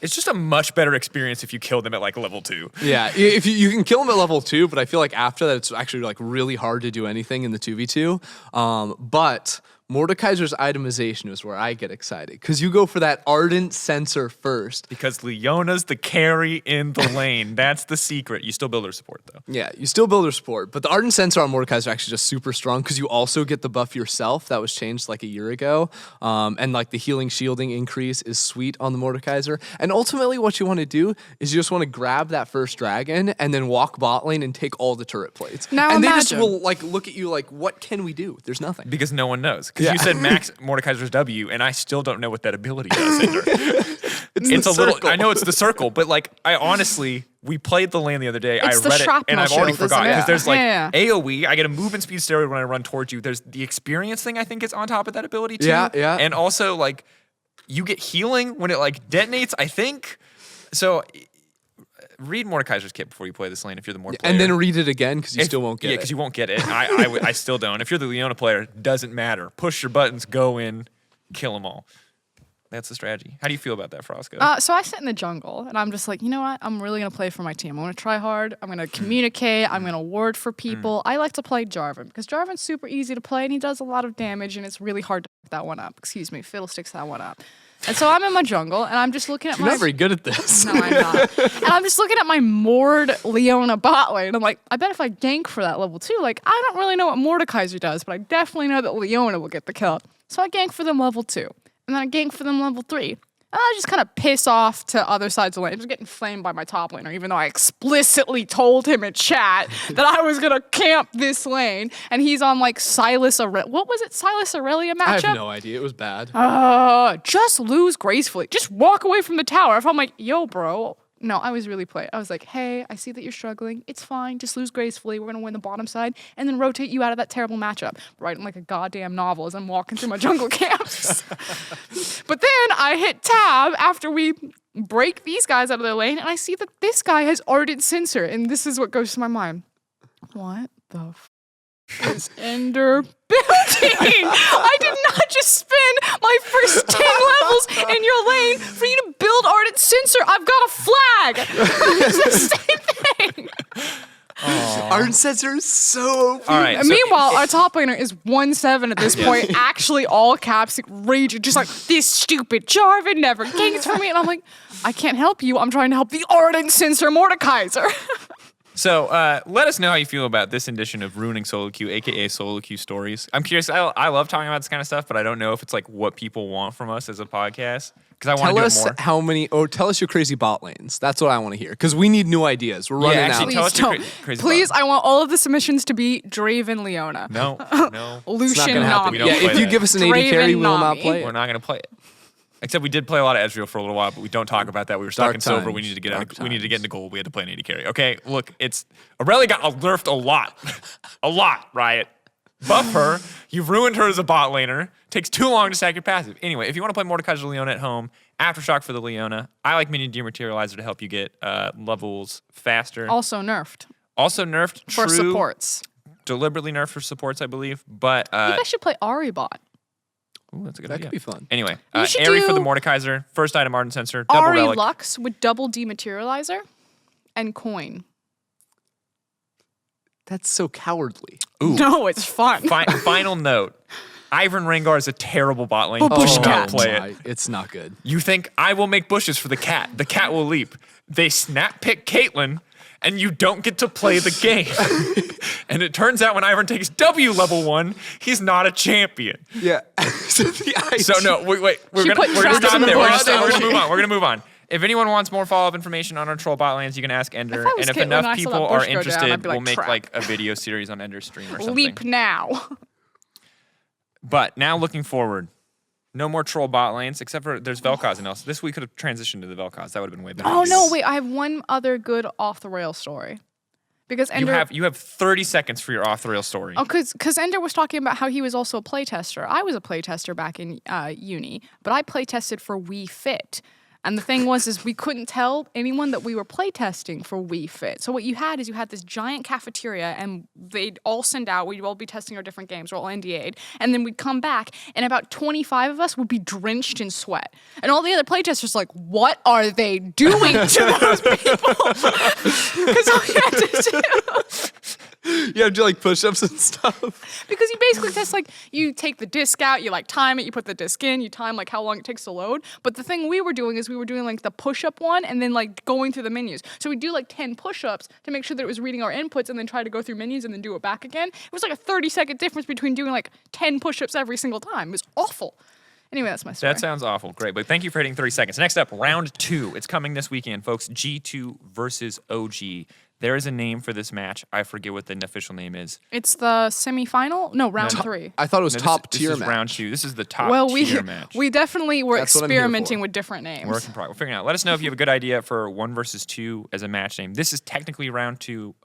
it's just a much better experience if you kill them at like level 2. Yeah, if you can kill them at level 2, but I feel like after that it's actually like really hard to do anything in the 2v2. But Mordekaiser's itemization is where I get excited, because you go for that Ardent Sensor first. Because Leona's the carry in the lane. That's the secret. You still build her support though. Yeah, you still build her support, but the Ardent Sensor on Mordekaiser is actually just super strong, because you also get the buff yourself. That was changed like a year ago. And like the healing shielding increase is sweet on the Mordekaiser. And ultimately what you want to do is you just want to grab that first dragon and then walk bot lane and take all the turret plates. Now and they just imagine. will like look at you like, what can we do? There's nothing. Because no one knows. Because Yeah. you said max Mordekaiser's W, and I still don't know what that ability does, Ender. It's a the little. circle. I know it's the circle, but like I honestly we played the lane the other day. It's I the read it and shrapnel I've already shield, forgotten isn't because it? there's like Yeah. AoE. I get a movement speed steroid when I run towards you. There's the experience thing I think is on top of that ability too. Yeah, yeah. And also like you get healing when it like detonates, I think. So read Morderkeiser's kit before you play this lane if you're the Mord player. And then read it again because you still won't get Yeah, it. because you won't get it. I still don't. If you're the Leona player, doesn't matter. Push your buttons, go in, kill them all. That's the strategy. How do you feel about that, Frosco? So I sit in the jungle and I'm just like, you know what? I'm really gonna play for my team. I'm gonna try hard. I'm gonna communicate. I'm gonna ward for people. I like to play Jarvan because Jarvan's super easy to play and he does a lot of damage and it's really hard to pick that one up. Excuse me, fiddlesticks that one up. And so I'm in my jungle and I'm just looking at You're my. not very good at this. No, I'm not. And I'm just looking at my Mord Leona bot lane. I'm like, I bet if I gank for that level 2, like I don't really know what Morderkeiser does, but I definitely know that Leona will get the kill. So I gank for them level 2, and then I gank for them level 3. And I just kind of piss off to other sides of the lane. I'm just getting flamed by my top laner, even though I explicitly told him in chat that I was gonna camp this lane. And he's on like Silas Aurelia. What was it? Silas Aurelia matchup? I have no idea. It was bad. Just lose gracefully. Just walk away from the tower. If I'm like, yo, bro. No, I was really playing. I was like, hey, I see that you're struggling. It's fine. Just lose gracefully. We're going to win the bottom side and then rotate you out of that terrible matchup. Writing like a goddamn novel as I'm walking through my jungle camps. But then I hit tab after we break these guys out of their lane and I see that this guy has Ardent Censer. And this is what goes to my mind. What the is Ender building? I did not just spend my first 10 levels in your lane for you to build Ardent Censer. I've got a flag. It's the same thing. Ardent Censer is so OP. All right. And meanwhile, our top laner is 1-7 at this point, actually all caps, raging, just like, this stupid Jarvan never ganks for me. And I'm like, I can't help you. I'm trying to help the Ardent Censer Morderkeiser. So let us know how you feel about this edition of Ruining SoloQ, aka SoloQ Stories. I'm curious. I love talking about this kind of stuff, but I don't know if it's like what people want from us as a podcast because I want to Tell do it us more. how many, or tell us your crazy bot lanes. That's what I want to hear because we need new ideas. We're running actually, out. tell us your Don't. crazy Please, thoughts. I want all of the submissions to be Draven Leona. No. It's not Lucian gonna happen. We Nami. don't Yeah, play if you that. give us an AD Draven carry, we will not Nami. play We're it. not going to play it. Except we did play a lot of Ezreal for a little while, but we don't talk about that. We were stuck Dark in silver. We times. needed to get Dark we needed to get times. into gold. We had to play an AD carry. Okay, look, it's Aurelia got nerfed a lot, a lot. Riot, buff her. You've ruined her as a bot laner. Takes too long to stack your passive. Anyway, if you want to play Mordekaiser Leona at home, Aftershock for the Leona. I like Minion Dematerializer to help you get levels faster. Also nerfed Also nerfed for true, supports. deliberately nerfed for supports, I believe. But You guys should play Ari bot. ooh, that's a good That idea. could be fun. Anyway, You should Aerie for the do Mordekaiser. First item, Ardent Censer. Double Ari relic. Lux with double dematerializer and coin. That's so cowardly. Ooh. No, it's fun. Final note. Ivern Rengar is a terrible bot lane. Oh, bush Do cat. not play it. my, it's not good. You think I will make bushes for the cat. The cat will leap. They snap pick Caitlyn, and you don't get to play the game. And it turns out when Ivern takes W level 1, he's not a champion. Yeah. So no, wait. We're She gonna put stop traps in the there. We're blood. gonna move on. We're gonna move on. If anyone wants more follow-up information on our troll bot lands, you can ask Ender. If I was And if Caitlyn and enough I saw that people bush are go down, interested, I'd be like, we'll make trap. like a video series on Ender's stream or something. Leap now. But now looking forward, no more troll bot lanes, except for there's Vel'Koz and else. This week could have transitioned to the Vel'Koz. That would have been way better. Oh no, wait, I have one other good off the rail story. Because Ender You have 30 seconds for your off the rail story. Oh, because Ender was talking about how he was also a playtester. I was a playtester back in uni, but I playtested for Wii Fit. And the thing was, is we couldn't tell anyone that we were playtesting for Wii Fit. So what you had is you had this giant cafeteria, and they'd all send out. We'd all be testing our different games. We're all NDA'd, and then we'd come back, and about 25 of us would be drenched in sweat. And all the other playtesters were like, "What are they doing to those people?" Because all you had to do. You have to do like push-ups and stuff. Because you basically test, like, you take the disc out, you, like, time it, you put the disc in, you time, like, how long it takes to load. But the thing we were doing is we were doing, like, the push-up one and then, like, going through the menus. So we'd do, like, 10 push-ups to make sure that it was reading our inputs and then try to go through menus and then do it back again. It was, like, a 30-second difference between doing, like, 10 push-ups every single time. It was awful. Anyway, that's my story. That sounds awful. Great. But thank you for hitting 30 seconds. Next up, round 2. It's coming this weekend, folks. G2 versus OG. There is a name for this match. I forget what the official name is. It's the semifinal? No, round 3. I thought it was No, top this tier is match. round 2. This is the top we tier match. we definitely were That's what I'm here experimenting for. with different names. We're figuring it out. Let us know if you have a good idea for 1 versus 2 as a match name. This is technically round 2.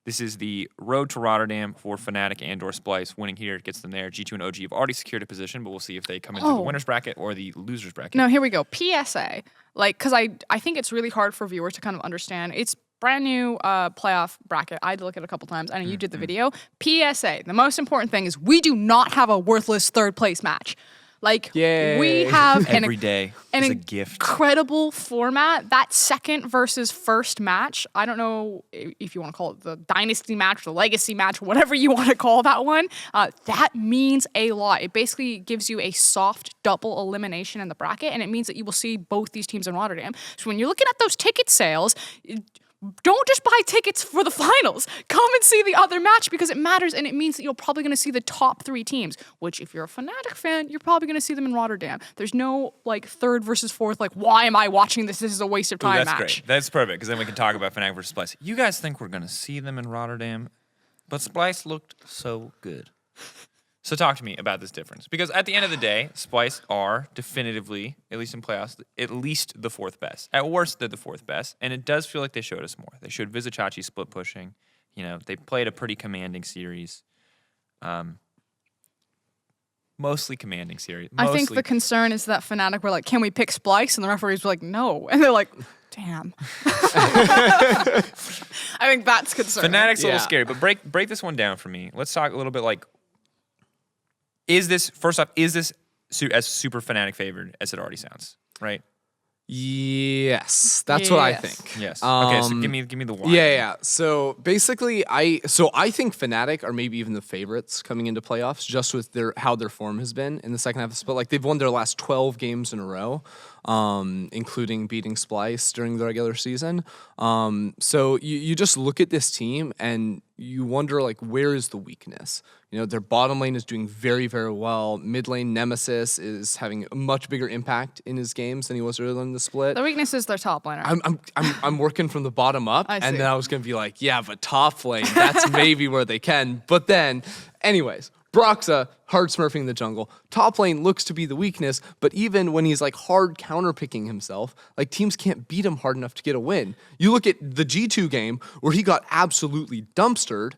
This is the road to Rotterdam for Fnatic and/or Splice. Winning here gets them there. G2 and OG have already secured a position, but we'll see if they come into the winner's bracket or the loser's bracket. No, here we go. PSA. Because I think it's really hard for viewers to kind of understand. It's brand new playoff bracket. I had to look at it a couple times. I know you did the video. PSA. The most important thing is we do not have a worthless third place match. Like, Yay. we have Every day an is a gift. incredible format. That second versus first match, I don't know if you want to call it the dynasty match, the legacy match, whatever you want to call that one, that means a lot. It basically gives you a soft double elimination in the bracket, and it means that you will see both these teams in Rotterdam. So when you're looking at those ticket sales, don't just buy tickets for the finals. Come and see the other match because it matters, and it means that you're probably going to see the top 3 teams, which if you're a Fnatic fan, you're probably going to see them in Rotterdam. There's no, like, third versus fourth, like, why am I watching this? This is a waste of time That's match. great. That's perfect, because then we can talk about Fnatic versus Splice. You guys think we're going to see them in Rotterdam? But Splice looked so good. So talk to me about this difference. Because at the end of the day, Splice are definitively, at least in playoffs, at least the 4th best. At worst, they're the 4th best. And it does feel like they showed us more. They showed Vizicachi split pushing. You know, they played a pretty commanding series. Mostly commanding series. I think the concern is that Fnatic were like, can we pick Splice? And the referees were like, no. And they're like, damn. I think that's concerning. Fnatic's a little scary, but break this one down for me. Let's talk a little bit like, is this as super Fnatic favored as it already sounds, right? Yes, that's what I Yes. think. Yes. Okay, so give me the why. Yeah. So basically, I think Fnatic are maybe even the favorites coming into playoffs, just with how their form has been in the second half of the split. Like they've won their last 12 games in a row, including beating Splice during the regular season. So you just look at this team and you wonder, like, where is the weakness? You know, their bottom lane is doing very, very well. Mid lane Nemesis is having a much bigger impact in his games than he was earlier in the split. The weakness is their top laner. I'm working from the bottom up, I see. and then I was gonna be like, yeah, but top lane, that's maybe where they can. But then, anyways, Broxa hard smurfing the jungle. Top lane looks to be the weakness, but even when he's like hard counterpicking himself, like teams can't beat him hard enough to get a win. You look at the G2 game where he got absolutely dumpstered.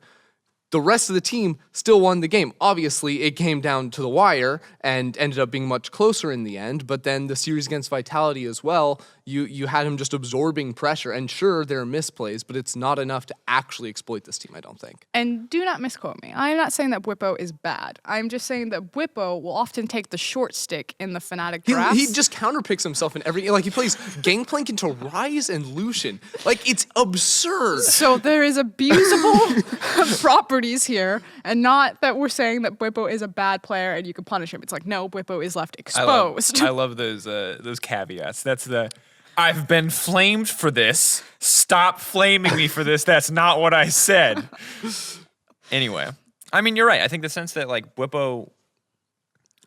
The rest of the team still won the game. Obviously, it came down to the wire and ended up being much closer in the end. But then the series against Vitality as well, you had him just absorbing pressure. And sure, there are misplays, but it's not enough to actually exploit this team, I don't think. And do not misquote me. I'm not saying that Bwipo is bad. I'm just saying that Bwipo will often take the short stick in the Fnatic drafts. He just counterpicks himself in every, like he plays Gangplank into Ryze and Lucian. Like, it's absurd. So there is abusable properties here, and not that we're saying that Bwipo is a bad player and you can punish him. It's like, no, Bwipo is left exposed. I love those caveats. That's the I've been flamed for this. Stop flaming me for this. That's not what I said. Anyway, I mean, you're right. I think the sense that like Bwipo,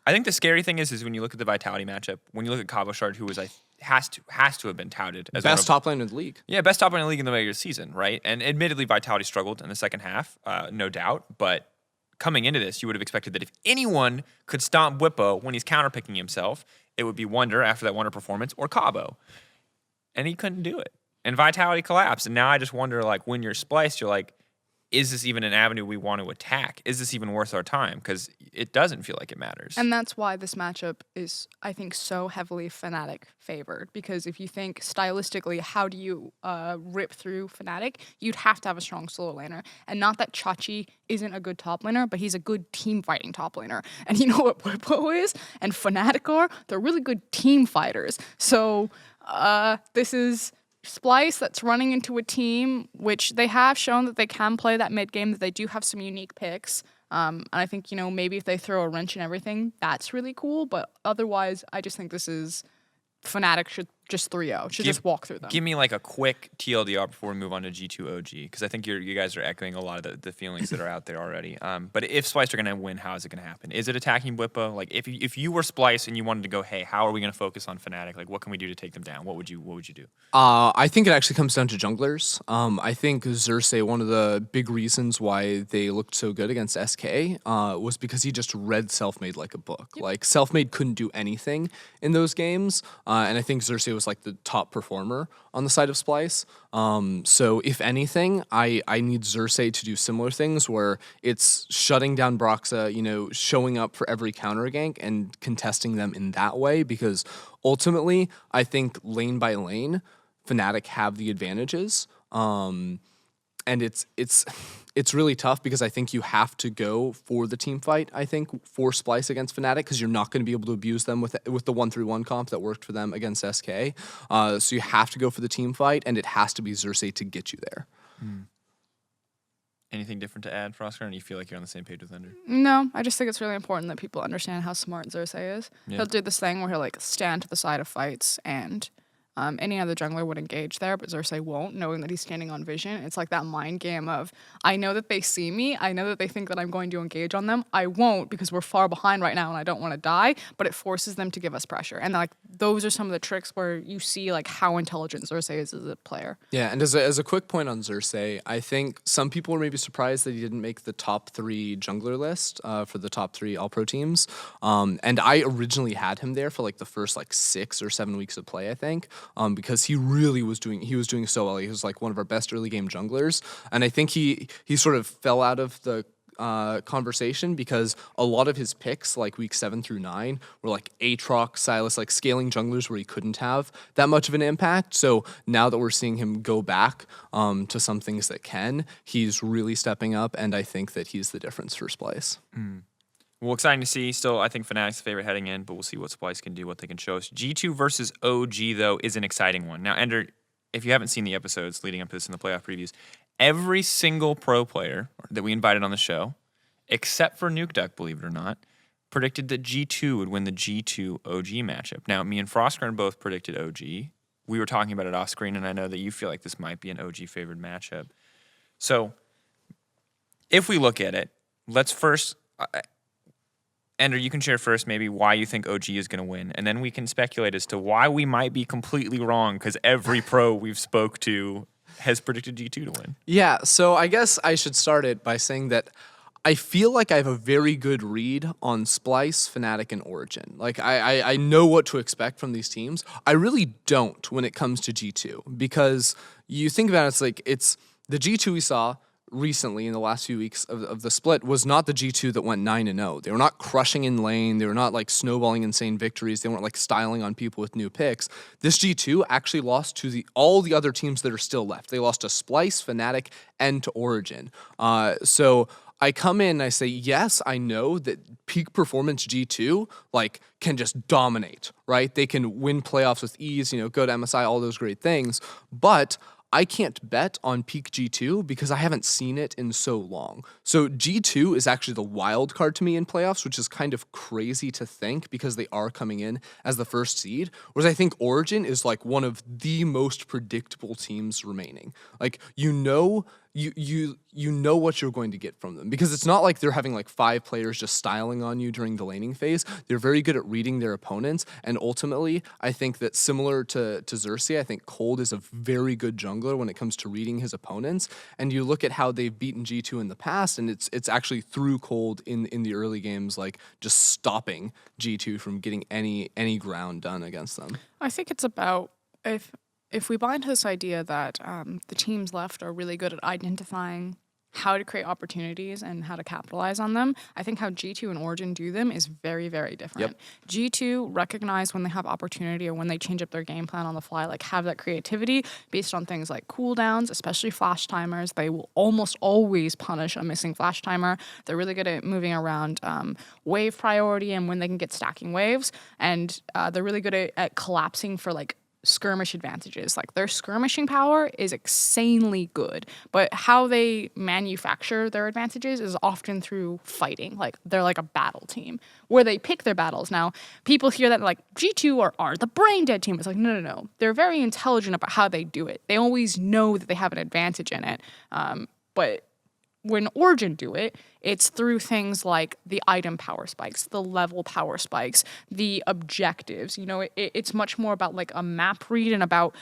I think the scary thing is when you look at the Vitality matchup, when you look at Cabo Shard, who was has to have been touted as best top lane in the league. Yeah, best top lane in the league in the regular season, right? And admittedly, Vitality struggled in the second half, no doubt. But coming into this, you would have expected that if anyone could stomp Bwipo when he's counterpicking himself, it would be Wonder after that Wonder performance or Cabo. And he couldn't do it. And Vitality collapsed. And now I just wonder, like, when you're spliced, you're like, is this even an avenue we want to attack? Is this even worth our time? Because it doesn't feel like it matters. And that's why this matchup is, I think, so heavily Fnatic favored. Because if you think stylistically, how do you rip through Fnatic? You'd have to have a strong solo laner. And not that Chachi isn't a good top laner, but he's a good team fighting top laner. And you know what Bwipo is? And Fnatic are? They're really good team fighters. So this is Splice that's running into a team which they have shown that they can play that mid game, that they do have some unique picks. And I think, you know, maybe if they throw a wrench and everything, that's really cool. But otherwise, I just think this is Fnatic should just 3-0. Should just walk through them. Give me like a quick TLDR before we move on to G2 OG, because I think you guys are echoing a lot of the feelings that are out there already. But if Splice are going to win, how is it going to happen? Is it attacking Bwipo? Like if you were Splice and you wanted to go, hey, how are we going to focus on Fnatic? Like what can we do to take them down? What would you do? I think it actually comes down to junglers. I think Xerxes, one of the big reasons why they looked so good against SK was because he just read Selfmade like a book. Like Selfmade couldn't do anything in those games, and I think Xerxes was like the top performer on the side of Splice. So if anything, I need Xerxes to do similar things where it's shutting down Broxa, showing up for every counter gank and contesting them in that way, because ultimately I think lane by lane, Fnatic have the advantages. And it's really tough because I think you have to go for the team fight, I think, for Splice against Fnatic, because you're not going to be able to abuse them with the 1-3-1 comp that worked for them against SK. So you have to go for the team fight, and it has to be Xerxes to get you there. Anything different to add, Froskurinn? You feel like you're on the same page with Ender? No, I just think it's really important that people understand how smart Xerxes is. Yeah. He'll do this thing where he'll like stand to the side of fights and any other jungler would engage there, but Xerxes won't, knowing that he's standing on vision. It's like that mind game of, I know that they see me, I know that they think that I'm going to engage on them. I won't because we're far behind right now and I don't want to die, but it forces them to give us pressure. And like those are some of the tricks where you see like how intelligent Xerxes is as a player. Yeah, and as a quick point on Xerxes, I think some people were maybe surprised that he didn't make the top 3 jungler list for the top 3 All-Pro teams. And I originally had him there for like the first like 6 or 7 weeks of play, I think. Because he really was doing so well. He was like one of our best early game junglers, and I think he sort of fell out of the conversation because a lot of his picks, like week 7 through 9, were like Aatrox, Sylas, like scaling junglers where he couldn't have that much of an impact. So now that we're seeing him go back to some things that can, he's really stepping up, and I think that he's the difference for Splice. Well, exciting to see. Still, I think Fnatic's the favorite heading in, but we'll see what Splice can do, what they can show us. G2 versus OG, though, is an exciting one. Now, Ender, if you haven't seen the episodes leading up to this in the playoff previews, every single pro player that we invited on the show, except for Nuke Duck, believe it or not, predicted that G2 would win the G2 OG matchup. Now, me and Froskurinn both predicted OG. We were talking about it off screen, and I know that you feel like this might be an OG favored matchup. So, if we look at it, let's first... Ender, you can share first maybe why you think OG is going to win, and then we can speculate as to why we might be completely wrong, because every pro we've spoke to has predicted G2 to win. Yeah, so I guess I should start it by saying that I feel like I have a very good read on Splice, Fnatic, and Origin. Like, I know what to expect from these teams. I really don't when it comes to G2, because you think about it, it's like, it's the G2 we saw recently in the last few weeks of the split was not the G2 that went 9-0. They were not crushing in lane. They were not like snowballing insane victories. They weren't like styling on people with new picks. This G2 actually lost to all the other teams that are still left. They lost to Splice, Fnatic, and to Origin. So I come in and I say, yes, I know that peak performance G2 like can just dominate, right? They can win playoffs with ease, go to MSI, all those great things. But I can't bet on peak G2 because I haven't seen it in so long. So G2 is actually the wild card to me in playoffs, which is kind of crazy to think because they are coming in as the first seed. Whereas I think Origin is like one of the most predictable teams remaining. Like, you know what you're going to get from them, because it's not like they're having like 5 players just styling on you during the laning phase. They're very good at reading their opponents, and ultimately, I think that similar to Xerxes, I think Cold is a very good jungler when it comes to reading his opponents. And you look at how they've beaten G2 in the past, and it's actually through Cold in the early games, like just stopping G2 from getting any ground done against them. I think it's about if we buy into this idea that the teams left are really good at identifying how to create opportunities and how to capitalize on them, I think how G2 and Origin do them is very, very different. Yep. G2 recognize when they have opportunity or when they change up their game plan on the fly, like have that creativity based on things like cooldowns, especially flash timers. They will almost always punish a missing flash timer. They're really good at moving around wave priority and when they can get stacking waves. And they're really good at collapsing for like skirmish advantages. Like their skirmishing power is insanely good, but how they manufacture their advantages is often through fighting. Like they're like a battle team where they pick their battles. Now, people hear that like G2 are the brain dead team. It's like, no. They're very intelligent about how they do it. They always know that they have an advantage in it. But when Origin do it, it's through things like the item power spikes, the level power spikes, the objectives. You know, it's much more about like a map read and about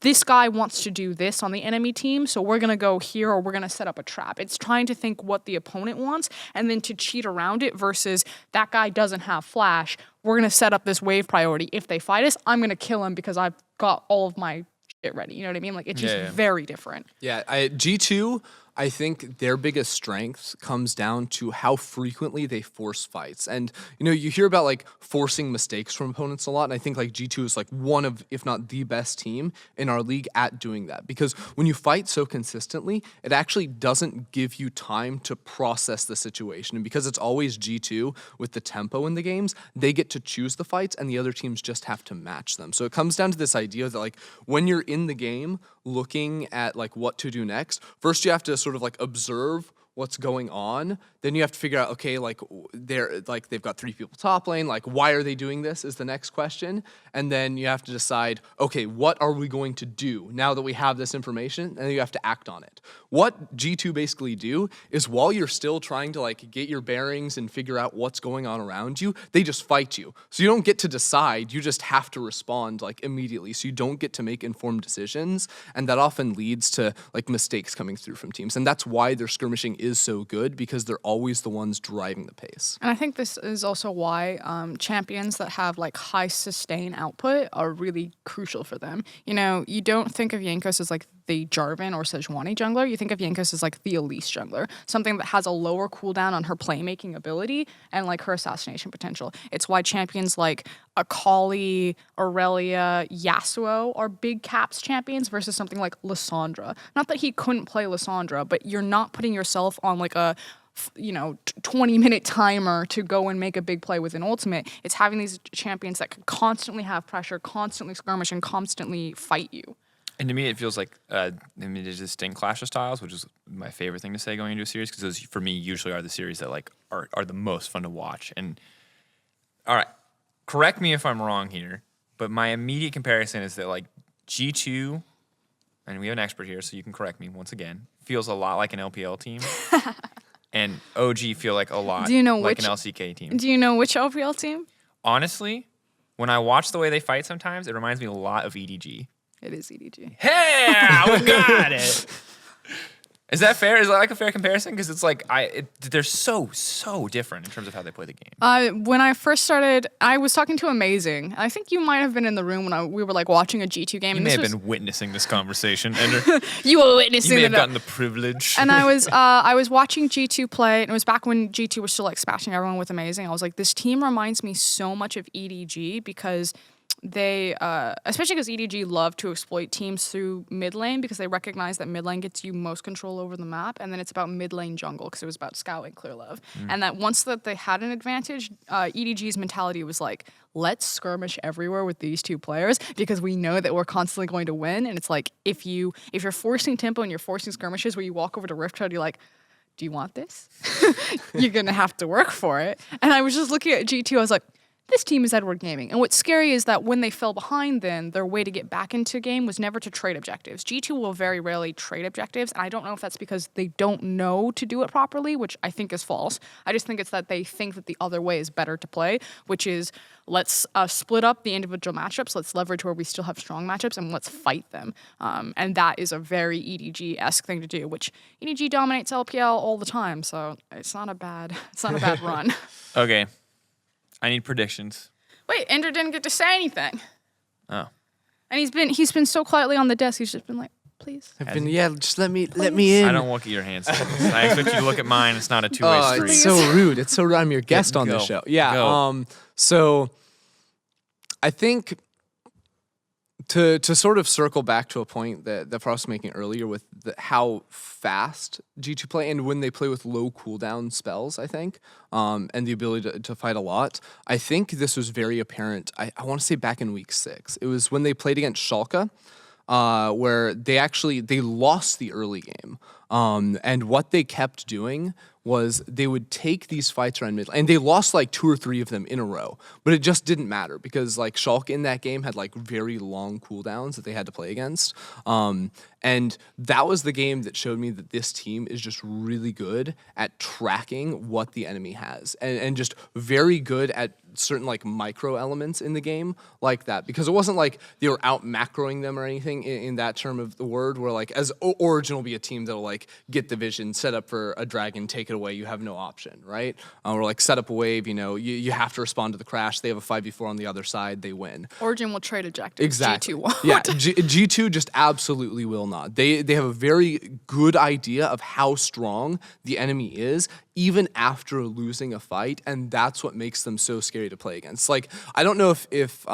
this guy wants to do this on the enemy team, so we're going to go here or we're going to set up a trap. It's trying to think what the opponent wants and then to cheat around it versus that guy doesn't have flash. We're going to set up this wave priority. If they fight us, I'm going to kill him because I've got all of my shit ready. You know what I mean? Like it's just very different. Yeah, G2, I think their biggest strength comes down to how frequently they force fights. And, you know, you hear about, like, forcing mistakes from opponents a lot, and I think, like, G2 is, like, one of, if not the best team in our league at doing that. Because when you fight so consistently, it actually doesn't give you time to process the situation. And because it's always G2 with the tempo in the games, they get to choose the fights, and the other teams just have to match them. So it comes down to this idea that, like, when you're in the game looking at, like, what to do next, first you have to sort of like observe what's going on. Then you have to figure out, okay, like they've got 3 people top lane, like why are they doing this is the next question. And then you have to decide, okay, what are we going to do now that we have this information? And then you have to act on it. What G2 basically do is while you're still trying to like get your bearings and figure out what's going on around you, they just fight you. So you don't get to decide, you just have to respond like immediately. So you don't get to make informed decisions. And that often leads to like mistakes coming through from teams. And that's why their skirmishing is so good, because they're always the ones driving the pace. And I think this is also why champions that have like high sustain output are really crucial for them. You know, you don't think of Jankos as like the Jarvan or Sejuani jungler. You think of Jankos as like the Elise jungler, something that has a lower cooldown on her playmaking ability and like her assassination potential. It's why champions like Akali, Aurelia, Yasuo are big caps champions versus something like Lissandra. Not that he couldn't play Lissandra, but you're not putting yourself on like a 20-minute timer to go and make a big play with an ultimate. It's having these champions that can constantly have pressure, constantly skirmish, and constantly fight you. And to me, it feels like there's distinct clash of styles, which is my favorite thing to say going into a series, because those, for me, usually are the series that like are the most fun to watch. And all right, correct me if I'm wrong here, but my immediate comparison is that like G2, and we have an expert here, so you can correct me once again, feels a lot like an LPL team. And OG feel like a lot like an LCK team. Do you know which LPL team? Honestly, when I watch the way they fight sometimes, it reminds me a lot of EDG. It is EDG. Hey, we got it. Is that fair? Is that like a fair comparison? Because it's like they're so different in terms of how they play the game. When I first started, I was talking to Amazing. I think you might have been in the room when we were like watching a G2 game. You may have been witnessing this conversation, Ender. You were witnessing. You may have gotten the privilege. And I was watching G2 play, and it was back when G2 was still like smashing everyone with Amazing. I was like, this team reminds me so much of EDG because they, especially because EDG love to exploit teams through mid lane because they recognize that mid lane gets you most control over the map, and then it's about mid lane jungle because it was about Scout and Clear Love. And that once that they had an advantage, EDG's mentality was like, let's skirmish everywhere with these 2 players because we know that we're constantly going to win. And it's like, if you're forcing tempo and you're forcing skirmishes where you walk over to Riftshard, you're like, do you want this? You're going to have to work for it. And I was just looking at G2, I was like, this team is Edward Gaming. And what's scary is that when they fell behind then, their way to get back into game was never to trade objectives. G2 will very rarely trade objectives, and I don't know if that's because they don't know to do it properly, which I think is false. I just think it's that they think that the other way is better to play, which is let's split up the individual matchups, let's leverage where we still have strong matchups, and let's fight them. And that is a very EDG-esque thing to do, which EDG dominates LPL all the time, so it's not a bad run. Okay. I need predictions. Wait, Ender didn't get to say anything. Oh. And he's been so quietly on the desk. He's just been like, please. Just let me in. I don't look at your hands. I expect you to look at mine. It's not a two-way street. It's so rude. It's so rude. I'm your guest on the show. Yeah. Go. So I think To sort of circle back to a point that Frost was making earlier with how fast G2 play and when they play with low cooldown spells, I think, and the ability to fight a lot, I think this was very apparent. I want to say back in week 6. It was when they played against Schalke, where they lost the early game. And what they kept doing was they would take these fights around mid, and they lost like 2 or 3 of them in a row. But it just didn't matter because like Schalke in that game had like very long cooldowns that they had to play against. And that was the game that showed me that this team is just really good at tracking what the enemy has, and just very good at certain like micro elements in the game like that, because it wasn't like they were out macroing them or anything in that term of the word, where like as Origin will be a team that'll like get the vision, set up for a dragon, take it away, you have no option, right? Or like set up a wave, you have to respond to the crash, they have a 5v4 on the other side, they win. Origin will trade objectives. Exactly. G2 won't. Yeah, G2 just absolutely will not. They have a very good idea of how strong the enemy is, even after losing a fight, and that's what makes them so scary to play against. Like, I don't know if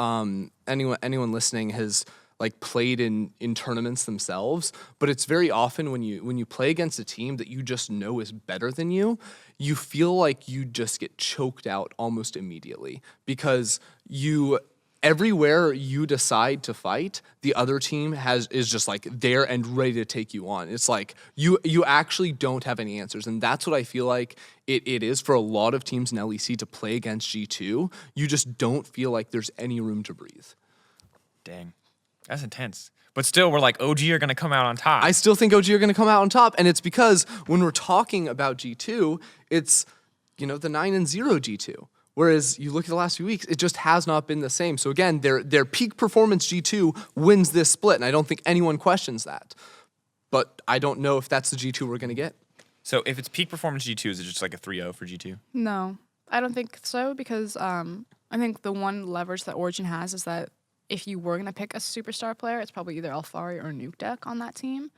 anyone listening has like played in tournaments themselves, but it's very often when you play against a team that you just know is better than you, you feel like you just get choked out almost immediately, because everywhere you decide to fight, the other team is just like there and ready to take you on. It's like you actually don't have any answers, and that's what I feel like it is for a lot of teams in LEC to play against G2. You just don't feel like there's any room to breathe. Dang, that's intense. But still, we're like, OG are going to come out on top. I still think OG are going to come out on top, and it's because when we're talking about G2, it's the 9-0 G2. Whereas you look at the last few weeks, it just has not been the same. So again, their peak performance G2 wins this split, and I don't think anyone questions that. But I don't know if that's the G2 we're going to get. So if it's peak performance G2, is it just like a 3-0 for G2? No, I don't think so, because I think the one leverage that Origin has is that if you were going to pick a superstar player, it's probably either EUphoria or Nukeduck on that team.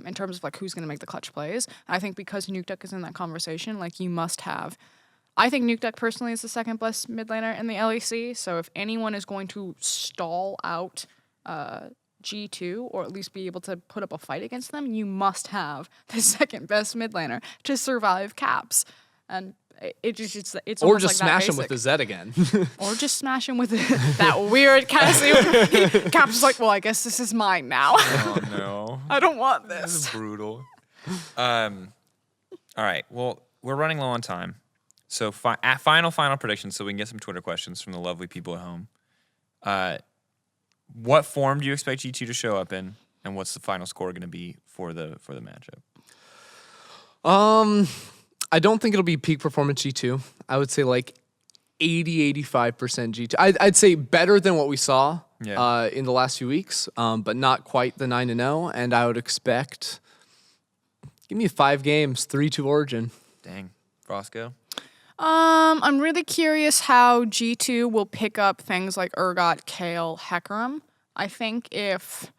In terms of like who's going to make the clutch plays. I think because Nukeduck is in that conversation, like you must have. I think Nukeduck personally is the second best mid laner in the LEC. So if anyone is going to stall out G2, or at least be able to put up a fight against them, you must have the second best mid laner to survive caps. And it's or just like smash him with the Z again. Or just smash him with that weird Cassie. Caps is like, well, I guess this is mine now. Oh no, I don't want this this. is brutal. All right, well, we're running low on time. So final predictions, so we can get some Twitter questions from the lovely people at home. What form do you expect G2 to show up in, and what's the final score going to be for the matchup? I don't think it'll be peak performance G2. I would say like 80-85% G2. I'd say better than what we saw in the last few weeks, but not quite the 9-0. And I would expect, give me 5 games, 3-2 Origin. Dang, Frosco. I'm really curious how G2 will pick up things like Urgot, Kale, Hecarim. I think if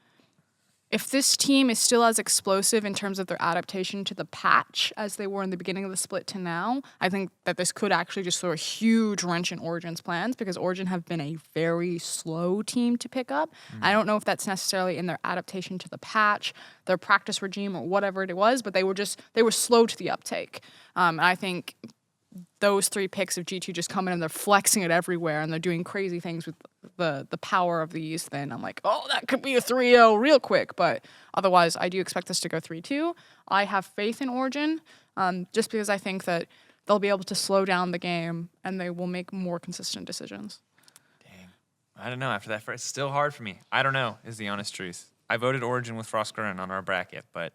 this team is still as explosive in terms of their adaptation to the patch as they were in the beginning of the split to now, I think that this could actually just throw a huge wrench in Origin's plans, because Origin have been a very slow team to pick up. I don't know if that's necessarily in their adaptation to the patch, their practice regime, or whatever it was, but they were slow to the uptake. And I think those 3 picks of G2 just come in and they're flexing it everywhere and they're doing crazy things with the power of these, then I'm like, oh, that could be a 3-0 real quick. But otherwise, I do expect this to go 3-2. I have faith in Origin, just because I think that they'll be able to slow down the game and they will make more consistent decisions. Dang. I don't know. After that, it's still hard for me. I don't know, is the honest truth. I voted Origin with Froskurinn on our bracket, but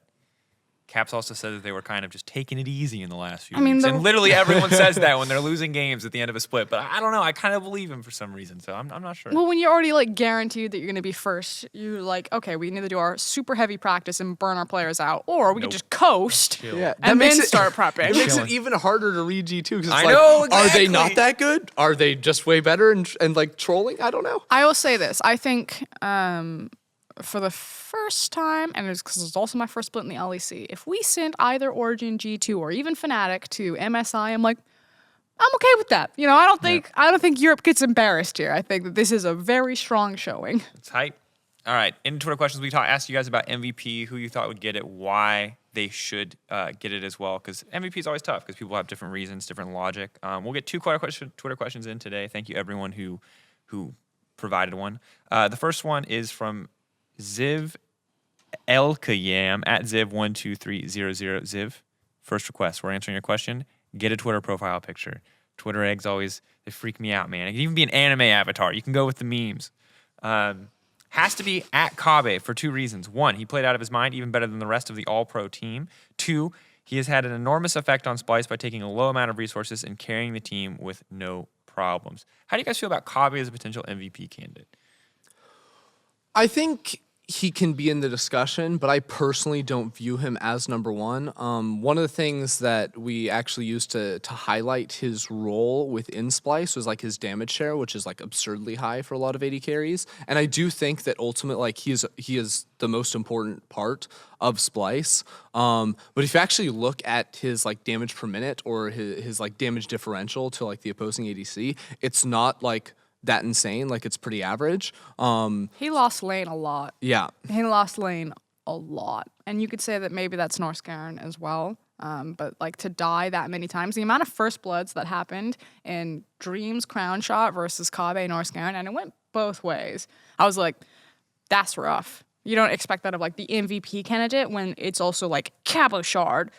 Caps also said that they were kind of just taking it easy in the last few weeks. And literally everyone says that when they're losing games at the end of a split. But I don't know. I kind of believe him for some reason, so I'm not sure. Well, when you're already like guaranteed that you're going to be first, you're like, okay, we need to do our super heavy practice and burn our players out, or we could just coast and then start prepping. It makes it even harder to read G2, because it's I like, know, exactly. Are they not that good? Are they just way better and like trolling? I don't know. I will say this. I think for the first time, and it's because it's also my first split in the LEC, if we send either Origin, G2, or even Fnatic to MSI, I'm like, I'm okay with that. I don't think Europe gets embarrassed here. I think that this is a very strong showing. It's hype. All right. In Twitter questions, we asked you guys about MVP, who you thought would get it, why they should get it as well. Because MVP is always tough because people have different reasons, different logic. We'll get 2 Twitter questions in today. Thank you, everyone who provided one. The first one is from Ziv Elkayam at Ziv12300. Ziv, first request. We're answering your question. Get a Twitter profile picture. Twitter eggs always, they freak me out, man. It can even be an anime avatar. You can go with the memes. Has to be at Kabe for 2 reasons. 1, he played out of his mind even better than the rest of the all-pro team. 2, he has had an enormous effect on Splice by taking a low amount of resources and carrying the team with no problems. How do you guys feel about Kabe as a potential MVP candidate? I think he can be in the discussion, but I personally don't view him as number one. One of the things that we actually used to highlight his role within Splice was like his damage share, which is like absurdly high for a lot of AD carries. And I do think that ultimately, like he is the most important part of Splice. But if you actually look at his like damage per minute or his like damage differential to like the opposing ADC, it's not like that insane. Like it's pretty average. He lost lane a lot. Yeah. He lost lane a lot. And you could say that maybe that's Froskurinn as well. But like to die that many times, the amount of first bloods that happened in Dream's Crown Shot versus Kabe and Froskurinn, and it went both ways. I was like, that's rough. You don't expect that of like the MVP candidate when it's also like Cabochard,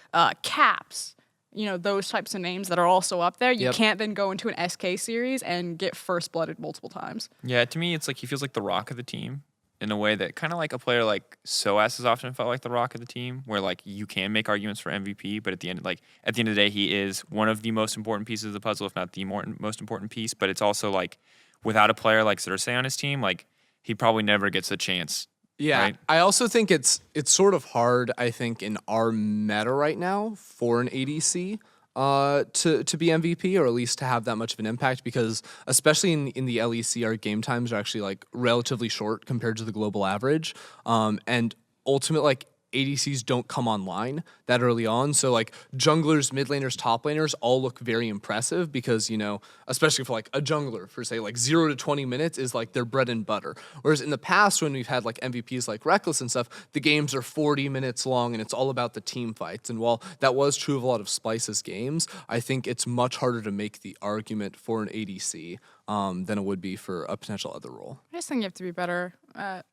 Caps, you know, those types of names that are also up there. You can't then go into an SK series and get first blooded multiple times. Yeah, to me, it's like he feels like the rock of the team in a way that kind of like a player like Soas has often felt like the rock of the team, where like you can make arguments for MVP, but at the end of the day, he is one of the most important pieces of the puzzle, if not the most important piece. But it's also like without a player like Xerxes on his team, like he probably never gets a chance. Yeah, right? I also think it's sort of hard, I think, in our meta right now for an ADC to be MVP, or at least to have that much of an impact, because especially in the LEC, our game times are actually like relatively short compared to the global average. And ultimately, like ADCs don't come online that early on. So like junglers, mid laners, top laners all look very impressive because, you know, especially for like a jungler for say like 0 to 20 minutes is like their bread and butter. Whereas in the past when we've had like MVPs like Reckless and stuff, the games are 40 minutes long and it's all about the team fights. And while that was true of a lot of Splice's games, I think it's much harder to make the argument for an ADC than it would be for a potential other role. I just think you have to be better at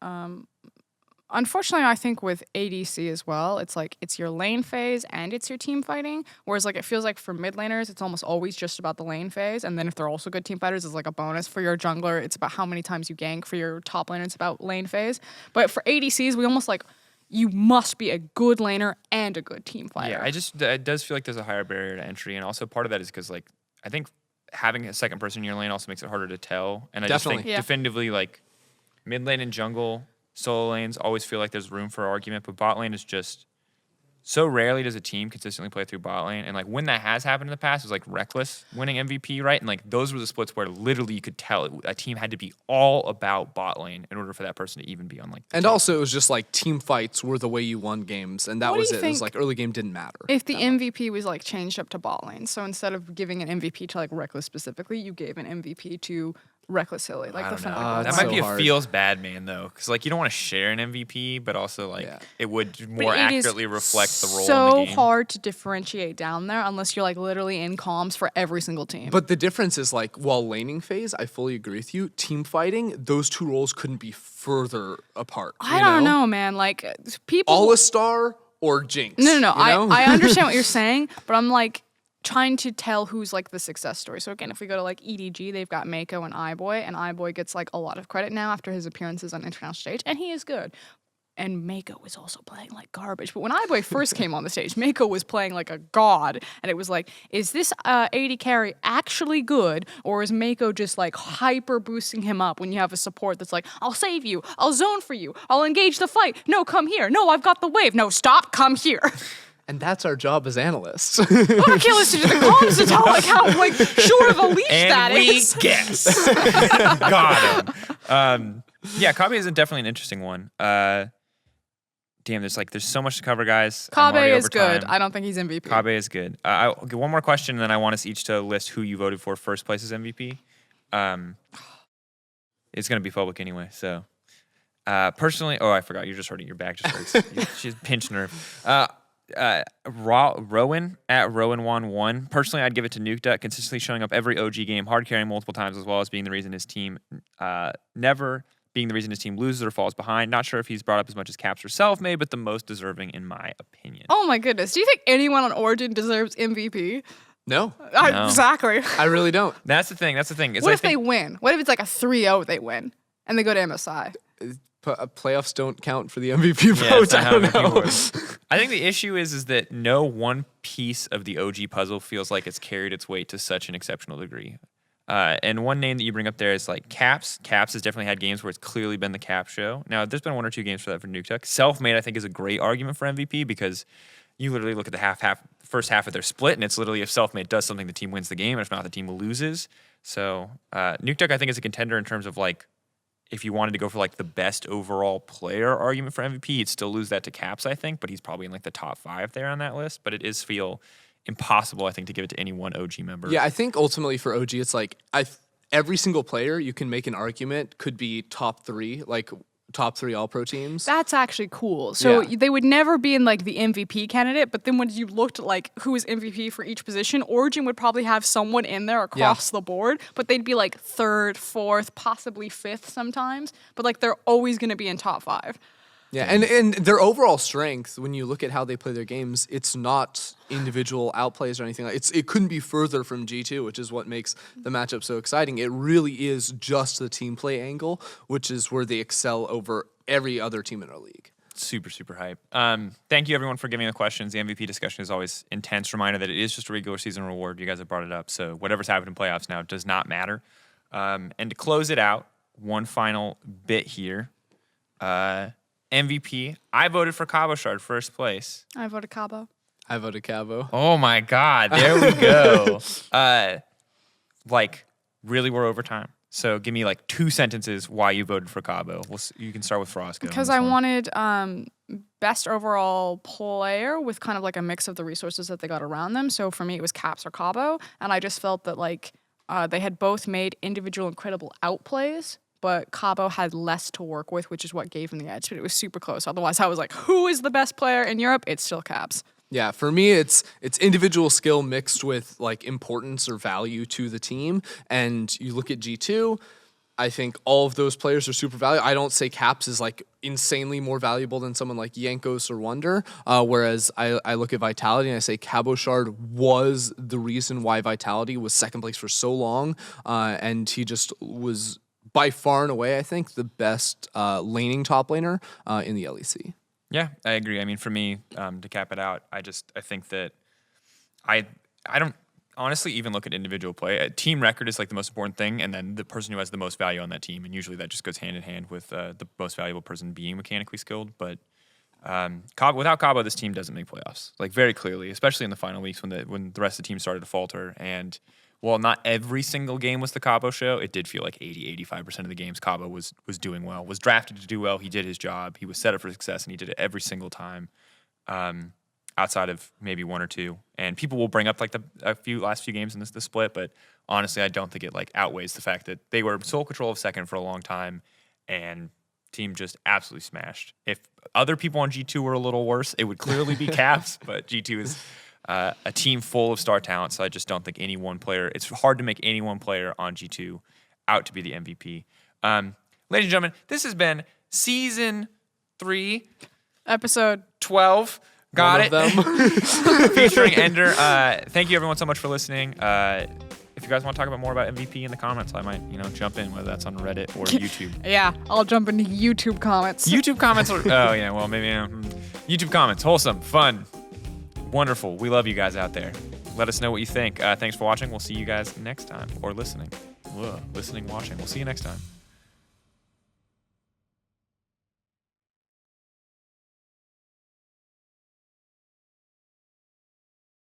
unfortunately, I think with ADC as well, it's like it's your lane phase and it's your team fighting. Whereas like it feels like for mid laners, it's almost always just about the lane phase. And then if they're also good team fighters, it's like a bonus. For your jungler, it's about how many times you gank. For your top laner, it's about lane phase. But for ADCs, we almost like you must be a good laner and a good team fighter. Yeah, it does feel like there's a higher barrier to entry. And also part of that is because like I think having a second person in your lane also makes it harder to tell. And I just think definitively like mid lane and jungle, solo lanes always feel like there's room for argument, but bot lane is just so rarely does a team consistently play through bot lane. And like when that has happened in the past, it was like Reckless winning MVP, right? And like those were the splits where literally you could tell a team had to be all about bot lane in order for that person to even be on like. And also it was just like team fights were the way you won games, and that was it. It was like early game didn't matter. If the MVP was like changed up to bot lane, so instead of giving an MVP to like Reckless specifically, you gave an MVP to Reckless Hilly, like the Fnatic. That might be a feels bad man though, because like you don't want to share an MVP, but also like it would more accurately reflect the role. In the game. So hard to differentiate down there unless you're like literally in comms for every single team. But the difference is like while laning phase, I fully agree with you. Team fighting, those two roles couldn't be further apart. I don't know, man. Like people, All-A-Star or Jinx. No. I understand what you're saying, but I'm like trying to tell who's like the success story. So again, if we go to like EDG, they've got Mako and iBoy, and iBoy gets like a lot of credit now after his appearances on international stage, and he is good. And Mako was also playing like garbage. But when iBoy first came on the stage, Mako was playing like a god. And it was like, is this AD carry actually good? Or is Mako just like hyper boosting him up when you have a support that's like, I'll save you, I'll zone for you, I'll engage the fight. No, come here. No, I've got the wave. No, stop, come here. And that's our job as analysts. Our kill is to do the comms to tell like how like short of a leash that is. And we guess. Got him. Yeah, Kabe is definitely an interesting one. Damn, there's so much to cover, guys. Kabe is good. I don't think he's MVP. Kabe is good. I'll get one more question, and then I want us each to list who you voted for first place as MVP. It's going to be public anyway, so. Personally, I forgot. You're just hurting your back. Just hurts. She's pinched nerve. Rowan at Rowan11. Personally, I'd give it to Nukeduck, consistently showing up every OG game, hard carrying multiple times, as well as being the reason his team never being the reason his team loses or falls behind. Not sure if he's brought up as much as Caps or Selfmade, but the most deserving in my opinion. Oh my goodness. Do you think anyone on Origin deserves MVP? No. No. Exactly. I really don't. That's the thing. What if they win? What if it's like a 3-0 they win and they go to MSI? Playoffs don't count for the MVP Yeah, vote. it's not I how don't MVP know. works. I think the issue is that no one piece of the OG puzzle feels like it's carried its weight to such an exceptional degree. And one name that you bring up there is like Caps. Caps has definitely had games where it's clearly been the Cap show. Now, there's been 1 or 2 games for that for Nukeduck. Selfmade, I think, is a great argument for MVP because you literally look at the first half of their split, and it's literally if Selfmade does something, the team wins the game, and if not, the team loses. So Nukeduck, I think, is a contender in terms of like if you wanted to go for like the best overall player argument for MVP, you'd still lose that to Caps, I think, but he's probably in like the top 5 there on that list. But it is feel impossible, I think, to give it to any one OG member. Yeah, I think ultimately for OG, it's like every single player you can make an argument could be top 3, like top 3 All-Pro teams. That's actually cool. So Yeah. they would never be in like the MVP candidate, but then when you looked at like who is MVP for each position, Origin would probably have someone in there across the board, but they'd be like 3rd, 4th, possibly 5th sometimes. But like they're always going to be in top 5. Yeah, and their overall strength, when you look at how they play their games, it's not individual outplays or anything. It couldn't be further from G2, which is what makes the matchup so exciting. It really is just the team play angle, which is where they excel over every other team in our league. Super, super hype. Thank you, everyone, for giving the questions. The MVP discussion is always intense. Reminder that it is just a regular season reward. You guys have brought it up. So whatever's happened in playoffs now does not matter. And to close it out, one final bit here. MVP. I voted for Cabo Shard first place. I voted Cabo. I voted Cabo. Oh my God. There we go. Really, we're over time. So give me like 2 sentences why you voted for Cabo. You can start with Froskurinn. Because I wanted best overall player with kind of like a mix of the resources that they got around them. So for me, it was Caps or Cabo. And I just felt that like they had both made individual incredible outplays, but Cabo had less to work with, which is what gave him the edge. But it was super close. Otherwise, I was like, who is the best player in Europe? It's still Caps. Yeah, for me, it's individual skill mixed with like importance or value to the team. And you look at G2, I think all of those players are super valuable. I don't say Caps is like insanely more valuable than someone like Jankos or Wonder. Whereas I look at Vitality and I say Cabo Shard was the reason why Vitality was 2nd place for so long. And he just was by far and away, I think, the best laning top laner in the LEC. Yeah, I agree. I mean, for me, to cap it out, I think that I don't honestly even look at individual play. A team record is like the most important thing, and then the person who has the most value on that team, and usually that just goes hand in hand with the most valuable person being mechanically skilled. But without Cabo, this team doesn't make playoffs, like very clearly, especially in the final weeks when the rest of the team started to falter. And while not every single game was the Cabo show, it did feel like 80-85% of the games Cabo was doing well, was drafted to do well. He did his job. He was set up for success, and he did it every single time, outside of maybe 1 or 2. And people will bring up like the last few games in the split, but honestly, I don't think it like outweighs the fact that they were sole control of 2nd for a long time, and team just absolutely smashed. If other people on G2 were a little worse, it would clearly be Caps, but G2 is a team full of star talent, so I just don't think any one player, it's hard to make any one player on G2 out to be the MVP. Ladies and gentlemen, this has been Season 3, Episode 12. Got One it. of them. Featuring Ender. Thank you everyone so much for listening. If you guys want to talk about more about MVP in the comments, I might, jump in, whether that's on Reddit or YouTube. Yeah, I'll jump into YouTube comments. YouTube comments are, YouTube comments, wholesome, fun, wonderful. We love you guys out there. Let us know what you think. Thanks for watching. We'll see you guys next time, or listening. Watching. We'll see you next time.